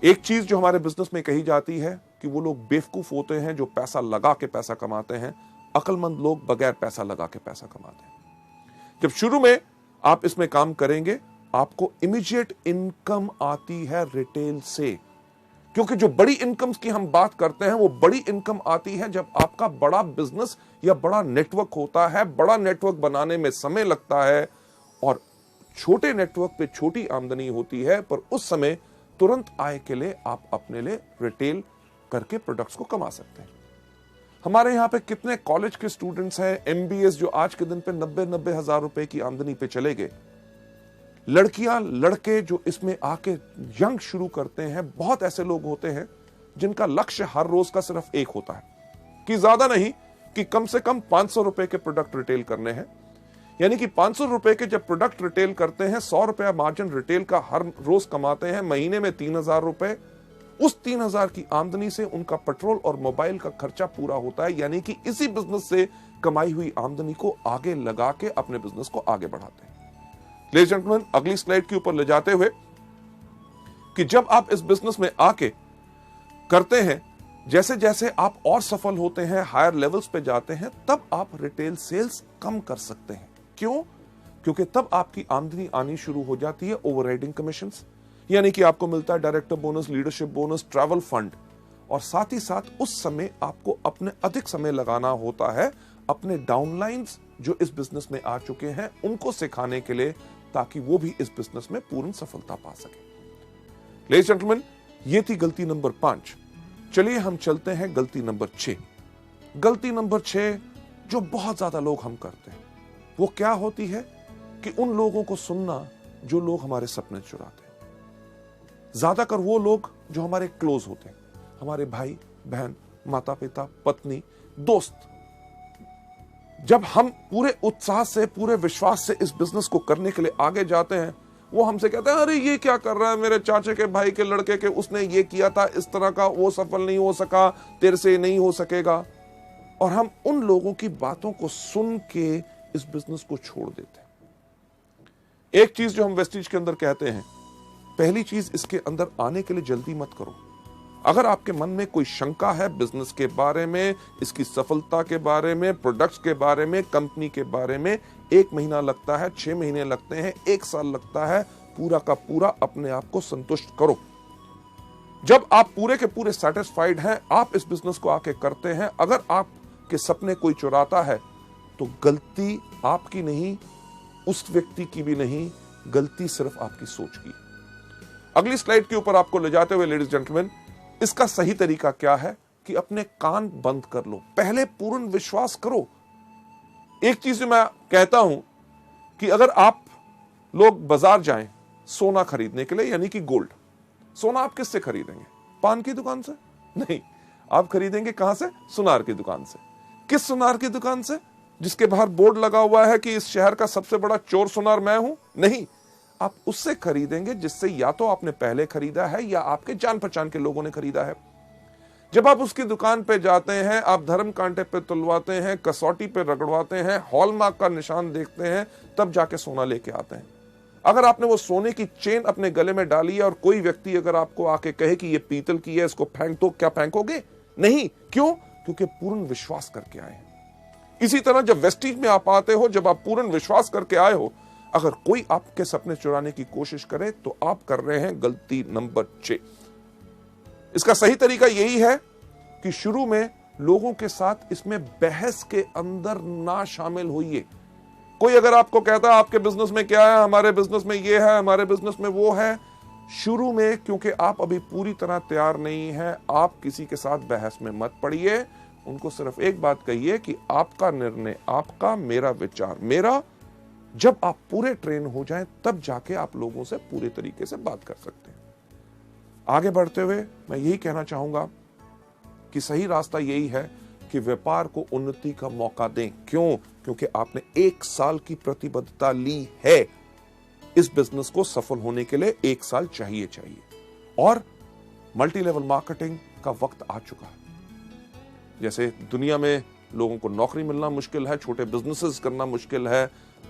A: एक चीज जो हमारे बिजनेस में कही जाती है, कि वो लोग बेवकूफ होते हैं जो पैसा लगा के पैसा कमाते हैं। अक्लमंद लोग बगैर पैसा लगा के पैसा कमाते हैं। जब शुरू में आप इसमें काम करेंगे, आपको इमीडिएट इनकम आती है रिटेल से, क्योंकि जो बड़ी इनकम्स की हम बात करते हैं वो बड़ी इनकम आती है जब आपका बड़ा बिजनेस या बड़ा नेटवर्क होता है। बड़ा नेटवर्क बनाने में समय लगता है और छोटे नेटवर्क पे छोटी आमदनी होती है, पर उस समय तुरंत आय के लिए आप अपने लिए रिटेल करके प्रोडक्ट्स को कमा सकते हैं। हमारे यहाँ पे कितने कॉलेज के स्टूडेंट्स हैं, एमबीएस, जो आज के दिन पे 90-90 हजार रुपए की आमदनी पे चले गए। लड़कियां लड़के जो इसमें आके यंग शुरू करते हैं, बहुत ऐसे लोग होते हैं जिनका लक्ष्य हर रोज का सिर्फ एक होता है कि ज्यादा नहीं, कि कम से कम 500 रुपए के प्रोडक्ट रिटेल करने हैं। यानी कि 500 रुपए के जब प्रोडक्ट रिटेल करते हैं, 100 रुपया मार्जिन रिटेल का हर रोज कमाते हैं, महीने में 3000 रुपए। उस 3000 की आमदनी से उनका पेट्रोल और मोबाइल का खर्चा पूरा होता है। यानी कि इसी बिजनेस से कमाई हुई आमदनी को आगे लगा के अपने बिजनेस को आगे बढ़ाते हैं। लेडीज एंड जेंटलमैन, अगली स्लाइड के ऊपर ले जाते हुए कि जब आप इस बिजनेस में आके करते हैं, जैसे जैसे आप और सफल होते हैं, हायर लेवल्स पे जाते हैं, तब आप रिटेल सेल्स कम कर सकते हैं। क्यों? क्योंकि तब आपकी आमदनी आनी शुरू हो जाती है ओवरराइडिंग कमीशंस, यानी कि आपको मिलता है director bonus, leadership bonus, travel fund, और साथ ही साथ उस समय आपको अपने अधिक समय लगाना होता है अपने डाउनलाइंस जो इस बिजनेस में आ चुके हैं उनको सिखाने के लिए, ताकि वो भी इस बिजनेस में पूर्ण सफलता पा सके। लेडीज जेंटलमैन, ये थी गलती नंबर 5। चलिए हम चलते हैं गलती नंबर 6। गलती नंबर 6 जो बहुत ज्यादा लोग हम करते हैं, वो क्या होती है कि उन लोगों को सुनना जो लोग हमारे सपने चुराते हैं। ज्यादातर वो लोग जो हमारे क्लोज होते हैं, हमारे भाई बहन, माता पिता, पत्नी, दोस्त। जब हम पूरे उत्साह से, पूरे विश्वास से इस बिजनेस को करने के लिए आगे जाते हैं, वो हमसे कहते हैं, अरे ये क्या कर रहा है, मेरे चाचे के भाई के लड़के के उसने ये किया था इस तरह का, वो सफल नहीं हो सका, तेरे से नहीं हो सकेगा। और हम उन लोगों की बातों को सुन के इस बिजनेस को छोड़ देते हैं। एक चीज जो हम वेस्टीज के अंदर कहते हैं, पहली चीज, इसके अंदर आने के लिए जल्दी मत करो। अगर आपके मन में कोई शंका है बिजनेस के बारे में, इसकी सफलता के बारे में, प्रोडक्ट्स के बारे में, कंपनी के बारे में, 1 महीना लगता है, 6 महीने लगते हैं, 1 साल लगता है, पूरा का पूरा अपने आप को संतुष्ट करो। जब आप पूरे के पूरे सेटिस्फाइड हैं, आप इस बिजनेस को आके करते हैं, अगर आपके सपने कोई चुराता है तो गलती आपकी नहीं, उस व्यक्ति की भी नहीं, गलती सिर्फ आपकी सोच की। अगली स्लाइड के ऊपर आपको ले जाते हुए लेडीज जेंटलमैन, इसका सही तरीका क्या है कि अपने कान बंद कर लो, पहले पूर्ण विश्वास करो। एक चीज मैं कहता हूं कि अगर आप लोग बाजार जाएं सोना खरीदने के लिए, यानी कि गोल्ड, सोना आप किससे खरीदेंगे? पान की दुकान से? नहीं, आप खरीदेंगे कहां से? सुनार की दुकान से। किस सुनार की दुकान से? जिसके बाहर बोर्ड लगा हुआ है कि इस शहर का सबसे बड़ा चोर सुनार मैं हूं? नहीं, आप उससे खरीदेंगे जिससे या तो आपने पहले खरीदा है या आपके जान पहचान के लोगों ने खरीदा है। जब आप उसकी दुकान पे जाते हैं, आप धर्म कांटे पे तुलवाते हैं, कसौटी पे रगड़वाते हैं, हॉलमार्क का निशान देखते हैं, तब जाके सोना लेके आते हैं। अगर आपने वो सोने की चेन अपने गले में डाली है और कोई व्यक्ति अगर आपको आके कहे कि ये पीतल की है, इसको फेंक दो, क्या फेंकोगे? नहीं। क्यों? क्योंकि पूर्ण विश्वास करके आए हैं। इसी तरह जब वेस्टीज में आप आते हो, जब आप पूर्ण विश्वास करके आए हो, अगर कोई आपके सपने चुराने की कोशिश करे तो आप कर रहे हैं गलती नंबर 6। इसका सही तरीका यही है कि शुरू में लोगों के साथ इसमें बहस के अंदर ना शामिल होइए। कोई अगर आपको कहता है आपके बिजनेस में क्या है, हमारे बिजनेस में ये है, हमारे बिजनेस में वो है, शुरू में क्योंकि आप अभी पूरी तरह तैयार नहीं है, आप किसी के साथ बहस में मत पड़िए। उनको सिर्फ एक बात कहिए कि आपका निर्णय आपका, मेरा विचार मेरा। जब आप पूरे ट्रेन हो जाएं, तब जाके आप लोगों से पूरे तरीके से बात कर सकते हैं। आगे बढ़ते हुए मैं यही कहना चाहूंगा कि सही रास्ता यही है कि व्यापार को उन्नति का मौका दें। क्यों? क्योंकि आपने 1 साल की प्रतिबद्धता ली है। इस बिजनेस को सफल होने के लिए 1 साल चाहिए और मल्टी लेवल मार्केटिंग का वक्त आ चुका है। जैसे दुनिया में लोगों को नौकरी मिलना मुश्किल है, छोटे बिजनेसेस करना मुश्किल है,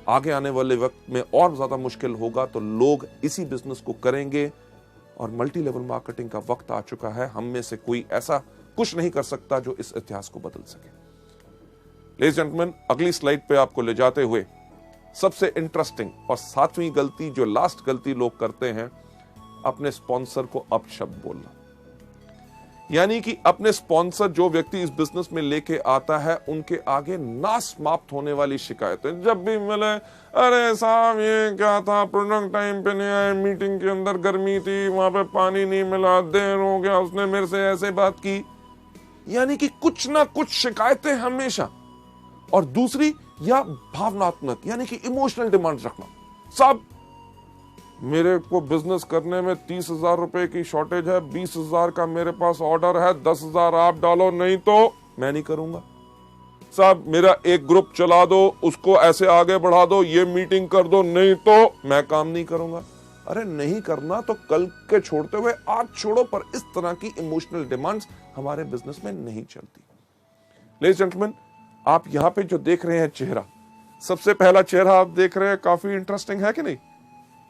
A: आगे आने वाले वक्त में और ज्यादा मुश्किल होगा, तो लोग इसी बिजनेस को करेंगे और मल्टी लेवल मार्केटिंग का वक्त आ चुका है। हम में से कोई ऐसा कुछ नहीं कर सकता जो इस इतिहास को बदल सके। लेडीज जेंटलमैन, अगली स्लाइड पे आपको ले जाते हुए सबसे इंटरेस्टिंग और 7वीं गलती, जो लास्ट गलती लोग करते हैं, अपने स्पॉन्सर को अपशब्द बोलना। यानी कि अपने स्पॉन्सर, जो व्यक्ति इस बिजनेस में लेके आता है, उनके आगे ना समाप्त होने वाली शिकायतें जब भी मिले, अरे साहब ये क्या था, प्रोडक्ट टाइम पे नहीं आए, मीटिंग के अंदर गर्मी थी, वहां पे पानी नहीं मिला, देर हो गया, उसने मेरे से ऐसे बात की। यानी कि कुछ ना कुछ शिकायतें हमेशा। और दूसरी, या भावनात्मक, यानी कि इमोशनल डिमांड रखना। साहब मेरे को बिजनेस करने में 30,000 रुपए की शॉर्टेज है, 20,000 का मेरे पास ऑर्डर है, 10,000 आप डालो, नहीं तो मैं नहीं करूंगा। साहब मेरा एक ग्रुप चला दो, उसको ऐसे आगे बढ़ा दो, ये मीटिंग कर दो, नहीं तो मैं काम नहीं करूंगा। अरे नहीं करना तो कल के छोड़ते हुए आज छोड़ो, पर इस तरह की इमोशनल डिमांड्स हमारे बिजनेस में नहीं चलती। लेडीज जेंटलमैन, आप यहां पे जो देख रहे हैं चेहरा, सबसे पहला चेहरा आप देख रहे हैं, काफी इंटरेस्टिंग है कि नहीं,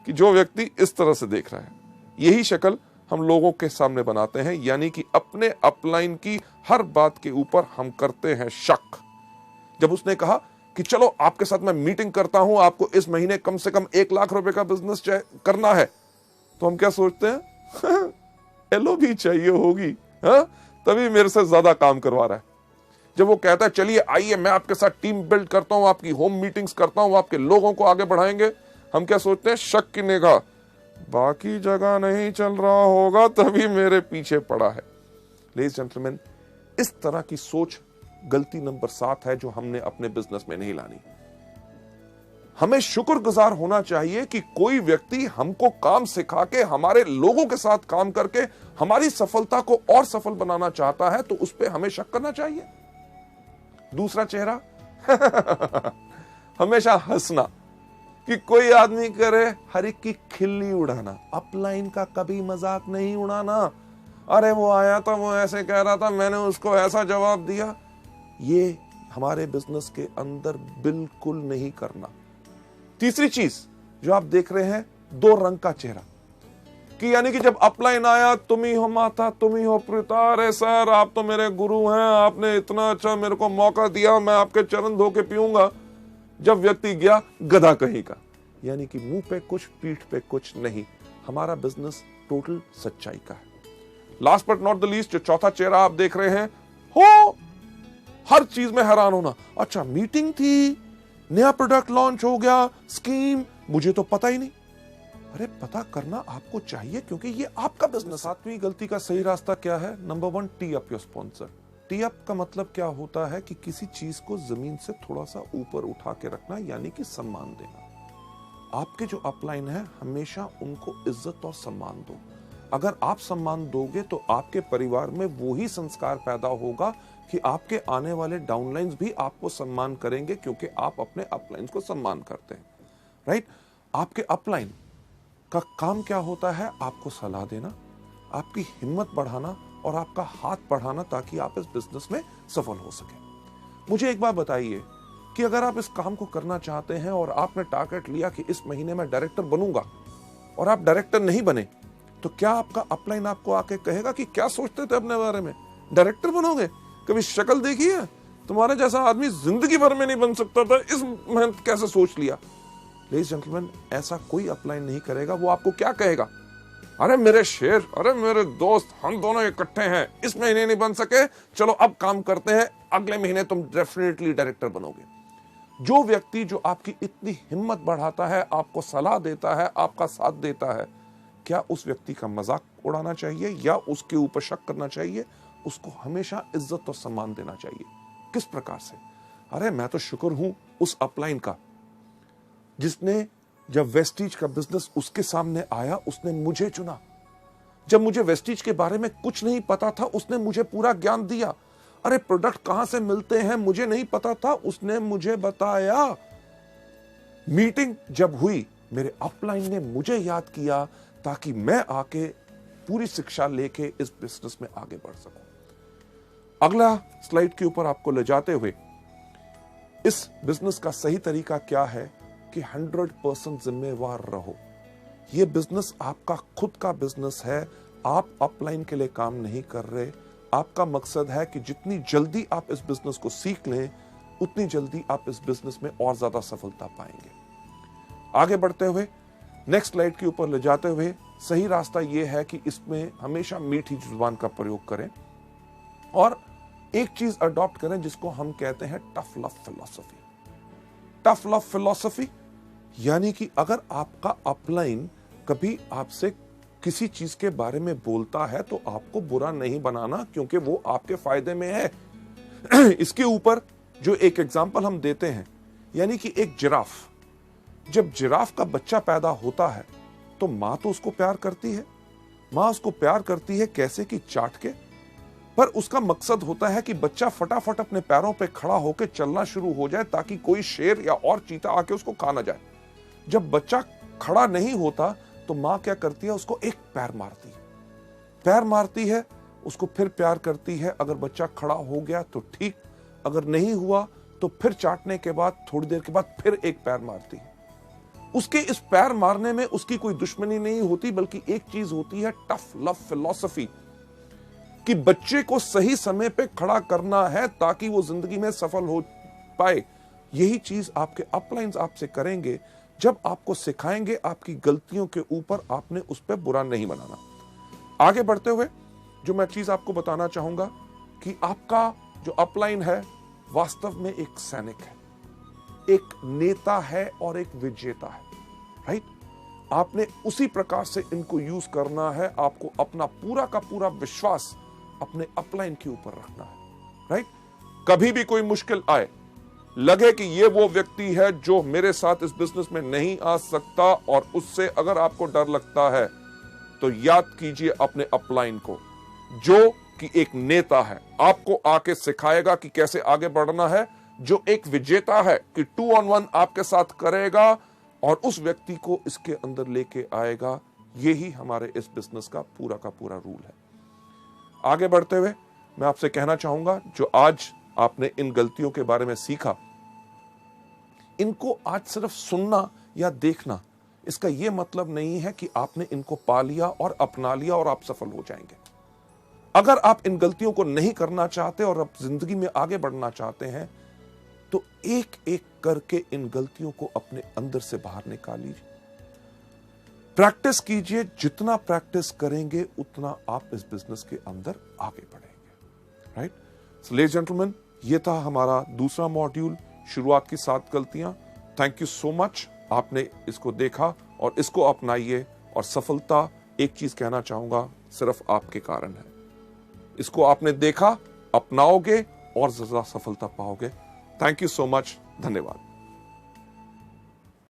A: कि जो व्यक्ति इस तरह से देख रहा है, यही शक्ल हम लोगों के सामने बनाते हैं। यानी कि अपने अपलाइन की हर बात के ऊपर हम करते हैं शक। जब उसने कहा कि चलो आपके साथ मैं मीटिंग करता हूं, आपको इस महीने कम से कम 1 लाख रुपए का बिजनेस करना है, तो हम क्या सोचते हैं, एलो भी चाहिए होगी, हाँ, तभी मेरे से ज्यादा काम करवा रहा है। जब वो कहता है चलिए आइए मैं आपके साथ टीम बिल्ड करता हूं, आपकी होम मीटिंग्स करता हूं, आपके लोगों को आगे बढ़ाएंगे, हम क्या सोचते हैं, शक की निगाह, बाकी जगह नहीं चल रहा होगा तभी मेरे पीछे पड़ा है। लेडीज जेंटलमैन, इस तरह की सोच गलती नंबर 7 है जो हमने अपने बिजनेस में नहीं लानी। हमें शुक्रगुजार होना चाहिए कि कोई व्यक्ति हमको काम सिखा के, हमारे लोगों के साथ काम करके हमारी सफलता को और सफल बनाना चाहता है, तो उस पर हमें शक करना चाहिए। दूसरा चेहरा हमेशा हंसना, कि कोई आदमी करे हर एक की खिल्ली उड़ाना, अपलाइन का कभी मजाक नहीं उड़ाना। अरे वो आया था, वो ऐसे कह रहा था, मैंने उसको ऐसा जवाब दिया। ये हमारे बिजनेस के अंदर बिल्कुल नहीं करना। तीसरी चीज जो आप देख रहे हैं, 2 रंग का चेहरा, कि यानी कि जब अपलाइन आया, तुम ही हो माता, तुम ही हो पिता, अरे सर आप तो मेरे गुरु हैं, आपने इतना अच्छा मेरे को मौका दिया, मैं आपके चरण धो के पीऊंगा। जब व्यक्ति गया, गधा कहीं का, यानी कि मुंह पे कुछ पीठ पे कुछ नहीं। हमारा बिजनेस टोटल सच्चाई का है। Last but not the least, जो चौथा चेहरा आप देख रहे हैं, हो हर चीज में हैरान होना। अच्छा मीटिंग थी, नया प्रोडक्ट लॉन्च हो गया, स्कीम, मुझे तो पता ही नहीं। अरे पता करना आपको चाहिए, क्योंकि ये आपका बिजनेस। 7वीं गलती का सही रास्ता क्या है? Number 1, T up your sponsor. T up का मतलब क्या होता है कि किसी चीज को जमीन से थोड़ा सा ऊपर उठा के रखना, यानी कि सम्मान देना। आपके जो अपलाइन है, हमेशा उनको इज्जत और सम्मान दो। अगर आप सम्मान दोगे तो आपके परिवार में वो ही संस्कार पैदा होगा कि आपके आने वाले डाउनलाइंस भी आपको सम्मान करेंगे, क्योंकि आप अपने अपलाइंस को सम्मान करते हैं। राइट? आपके अपलाइन का काम क्या होता है? आपको सलाह देना, आपकी हिम्मत बढ़ाना और आपका हाथ बढ़ाना, ताकि आप इस बिजनेस में सफल हो सके। मुझे एक बात बताइए कि अगर आप इस काम को करना चाहते हैं और आपने टारगेट लिया कि इस महीने में डायरेक्टर बनूंगा, और आप डायरेक्टर नहीं बने, तो क्या आपका अपलाइन आपको आके कहेगा कि क्या सोचते थे अपने बारे में, डायरेक्टर बनोगे? कभी शक्ल देखी है? तुम्हारे जैसा आदमी जिंदगी भर में नहीं बन सकता था, इस मेहनत कैसे सोच लिया? लेडीज जेंटलमैन, ऐसा कोई अपलाइन नहीं करेगा। वो आपको क्या कहेगा? अरे मेरे शेर, अरे मेरे दोस्त, हम दोनों इकट्ठे हैं, इस महीने नहीं बन सके, चलो अब काम करते हैं, अगले महीने तुम डेफिनेटली डायरेक्टर बनोगे। जो व्यक्ति जो आपकी इतनी हिम्मत बढ़ाता है, आपको सलाह देता है, आपका साथ देता है, क्या उस व्यक्ति का मजाक उड़ाना चाहिए या उसके ऊपर शक करना चाहिए? उसको हमेशा इज्जत और सम्मान देना चाहिए। किस प्रकार से? अरे मैं तो शुक्र हूं उस अपलाइन का, जिसने जब वेस्टीज का बिजनेस उसके सामने आया, उसने मुझे चुना। जब मुझे वेस्टीज के बारे में कुछ नहीं पता था, उसने मुझे पूरा ज्ञान दिया। अरे प्रोडक्ट कहां से मिलते हैं मुझे नहीं पता था, उसने मुझे बताया। मीटिंग जब हुई, मेरे अपलाइन ने मुझे याद किया, ताकि मैं आके पूरी शिक्षा लेके इस बिजनेस में आगे बढ़ सकूं। अगला स्लाइड के ऊपर आपको ले जाते हुए, इस बिजनेस का सही तरीका क्या है कि 100% जिम्मेवार रहो। यह बिजनेस आपका खुद का बिजनेस है। आप अपलाइन के लिए काम नहीं कर रहे, आपका मकसद है कि जितनी जल्दी आप इस बिजनेस को सीख लें, उतनी जल्दी आप इस बिजनेस में और ज्यादा सफलता पाएंगे। आगे बढ़ते हुए नेक्स्ट स्लाइड के ऊपर ले जाते हुए सही रास्ता यह है कि इसमें हमेशा मीठी जुबान का प्रयोग करें और एक चीज अडॉप्ट करें जिसको हम कहते हैं tough love philosophy. Tough love philosophy यानी कि अगर आपका अपलाइन कभी आपसे किसी चीज के बारे में बोलता है तो आपको बुरा नहीं बनाना, क्योंकि वो आपके फायदे में है। इसके ऊपर जो एक एग्जांपल हम देते हैं, यानी कि एक जिराफ, जब जिराफ का बच्चा पैदा होता है तो मां तो उसको प्यार करती है। मां उसको प्यार करती है कैसे कि चाट के, पर उसका मकसद होता है कि बच्चा फटाफट अपने पैरों पे खड़ा होकर चलना शुरू हो जाए ताकि कोई शेर या और चीता आके उसको खा ना जाए। जब बच्चा खड़ा नहीं होता तो मां क्या करती है, उसको एक पैर मारती है, उसको फिर प्यार करती है। अगर बच्चा खड़ा हो गया तो ठीक, अगर नहीं हुआ तो फिर चाटने के बाद थोड़ी देर के बाद फिर एक पैर मारती है। उसके इस पैर मारने में उसकी कोई दुश्मनी नहीं होती, बल्कि एक चीज होती है टफ लव फिलॉसफी, कि बच्चे को सही समय पे खड़ा करना है ताकि वो जिंदगी में सफल हो पाए। यही चीज आपके अपलाइंस आपसे करेंगे जब आपको सिखाएंगे आपकी गलतियों के ऊपर आपने उस पर बुरा नहीं बनाना। आगे बढ़ते हुए जो मैं चीज आपको बताना चाहूंगा कि आपका जो अपलाइन है वास्तव में एक सैनिक है, एक नेता है और एक विजेता है। राइट? आपने उसी प्रकार से इनको यूज करना है। आपको अपना पूरा का पूरा विश्वास अपने अपलाइन के ऊपर रखना है। राइट? कभी भी कोई मुश्किल आए, लगे कि ये वो व्यक्ति है जो मेरे साथ इस बिजनेस में नहीं आ सकता, और उससे अगर आपको डर लगता है तो याद कीजिए अपने अपलाइन को, जो कि एक नेता है, आपको आके सिखाएगा कि कैसे आगे बढ़ना है, जो एक विजेता है कि 2 on 1 आपके साथ करेगा और उस व्यक्ति को इसके अंदर लेके आएगा। यही हमारे इस बिजनेस का पूरा रूल है। आगे बढ़ते हुए मैं आपसे कहना चाहूंगा, जो आज आपने इन गलतियों के बारे में सीखा, इनको आज सिर्फ सुनना या देखना, इसका यह मतलब नहीं है कि आपने इनको पा लिया और अपना लिया और आप सफल हो जाएंगे। अगर आप इन गलतियों को नहीं करना चाहते और आप जिंदगी में आगे बढ़ना चाहते हैं तो एक एक करके इन गलतियों को अपने अंदर से बाहर निकाल लीजिए, प्रैक्टिस कीजिए। जितना प्रैक्टिस करेंगे उतना आप इस बिजनेस के अंदर आगे बढ़ेंगे। राइट? सो लेडीज जेंटलमैन, ये था हमारा दूसरा मॉड्यूल, शुरुआत की 7 गलतियां। थैंक यू सो मच, आपने इसको देखा और इसको अपनाइए, और सफलता, एक चीज कहना चाहूंगा, सिर्फ आपके कारण है। इसको आपने देखा, अपनाओगे और ज्यादा सफलता पाओगे। थैंक यू सो मच, धन्यवाद।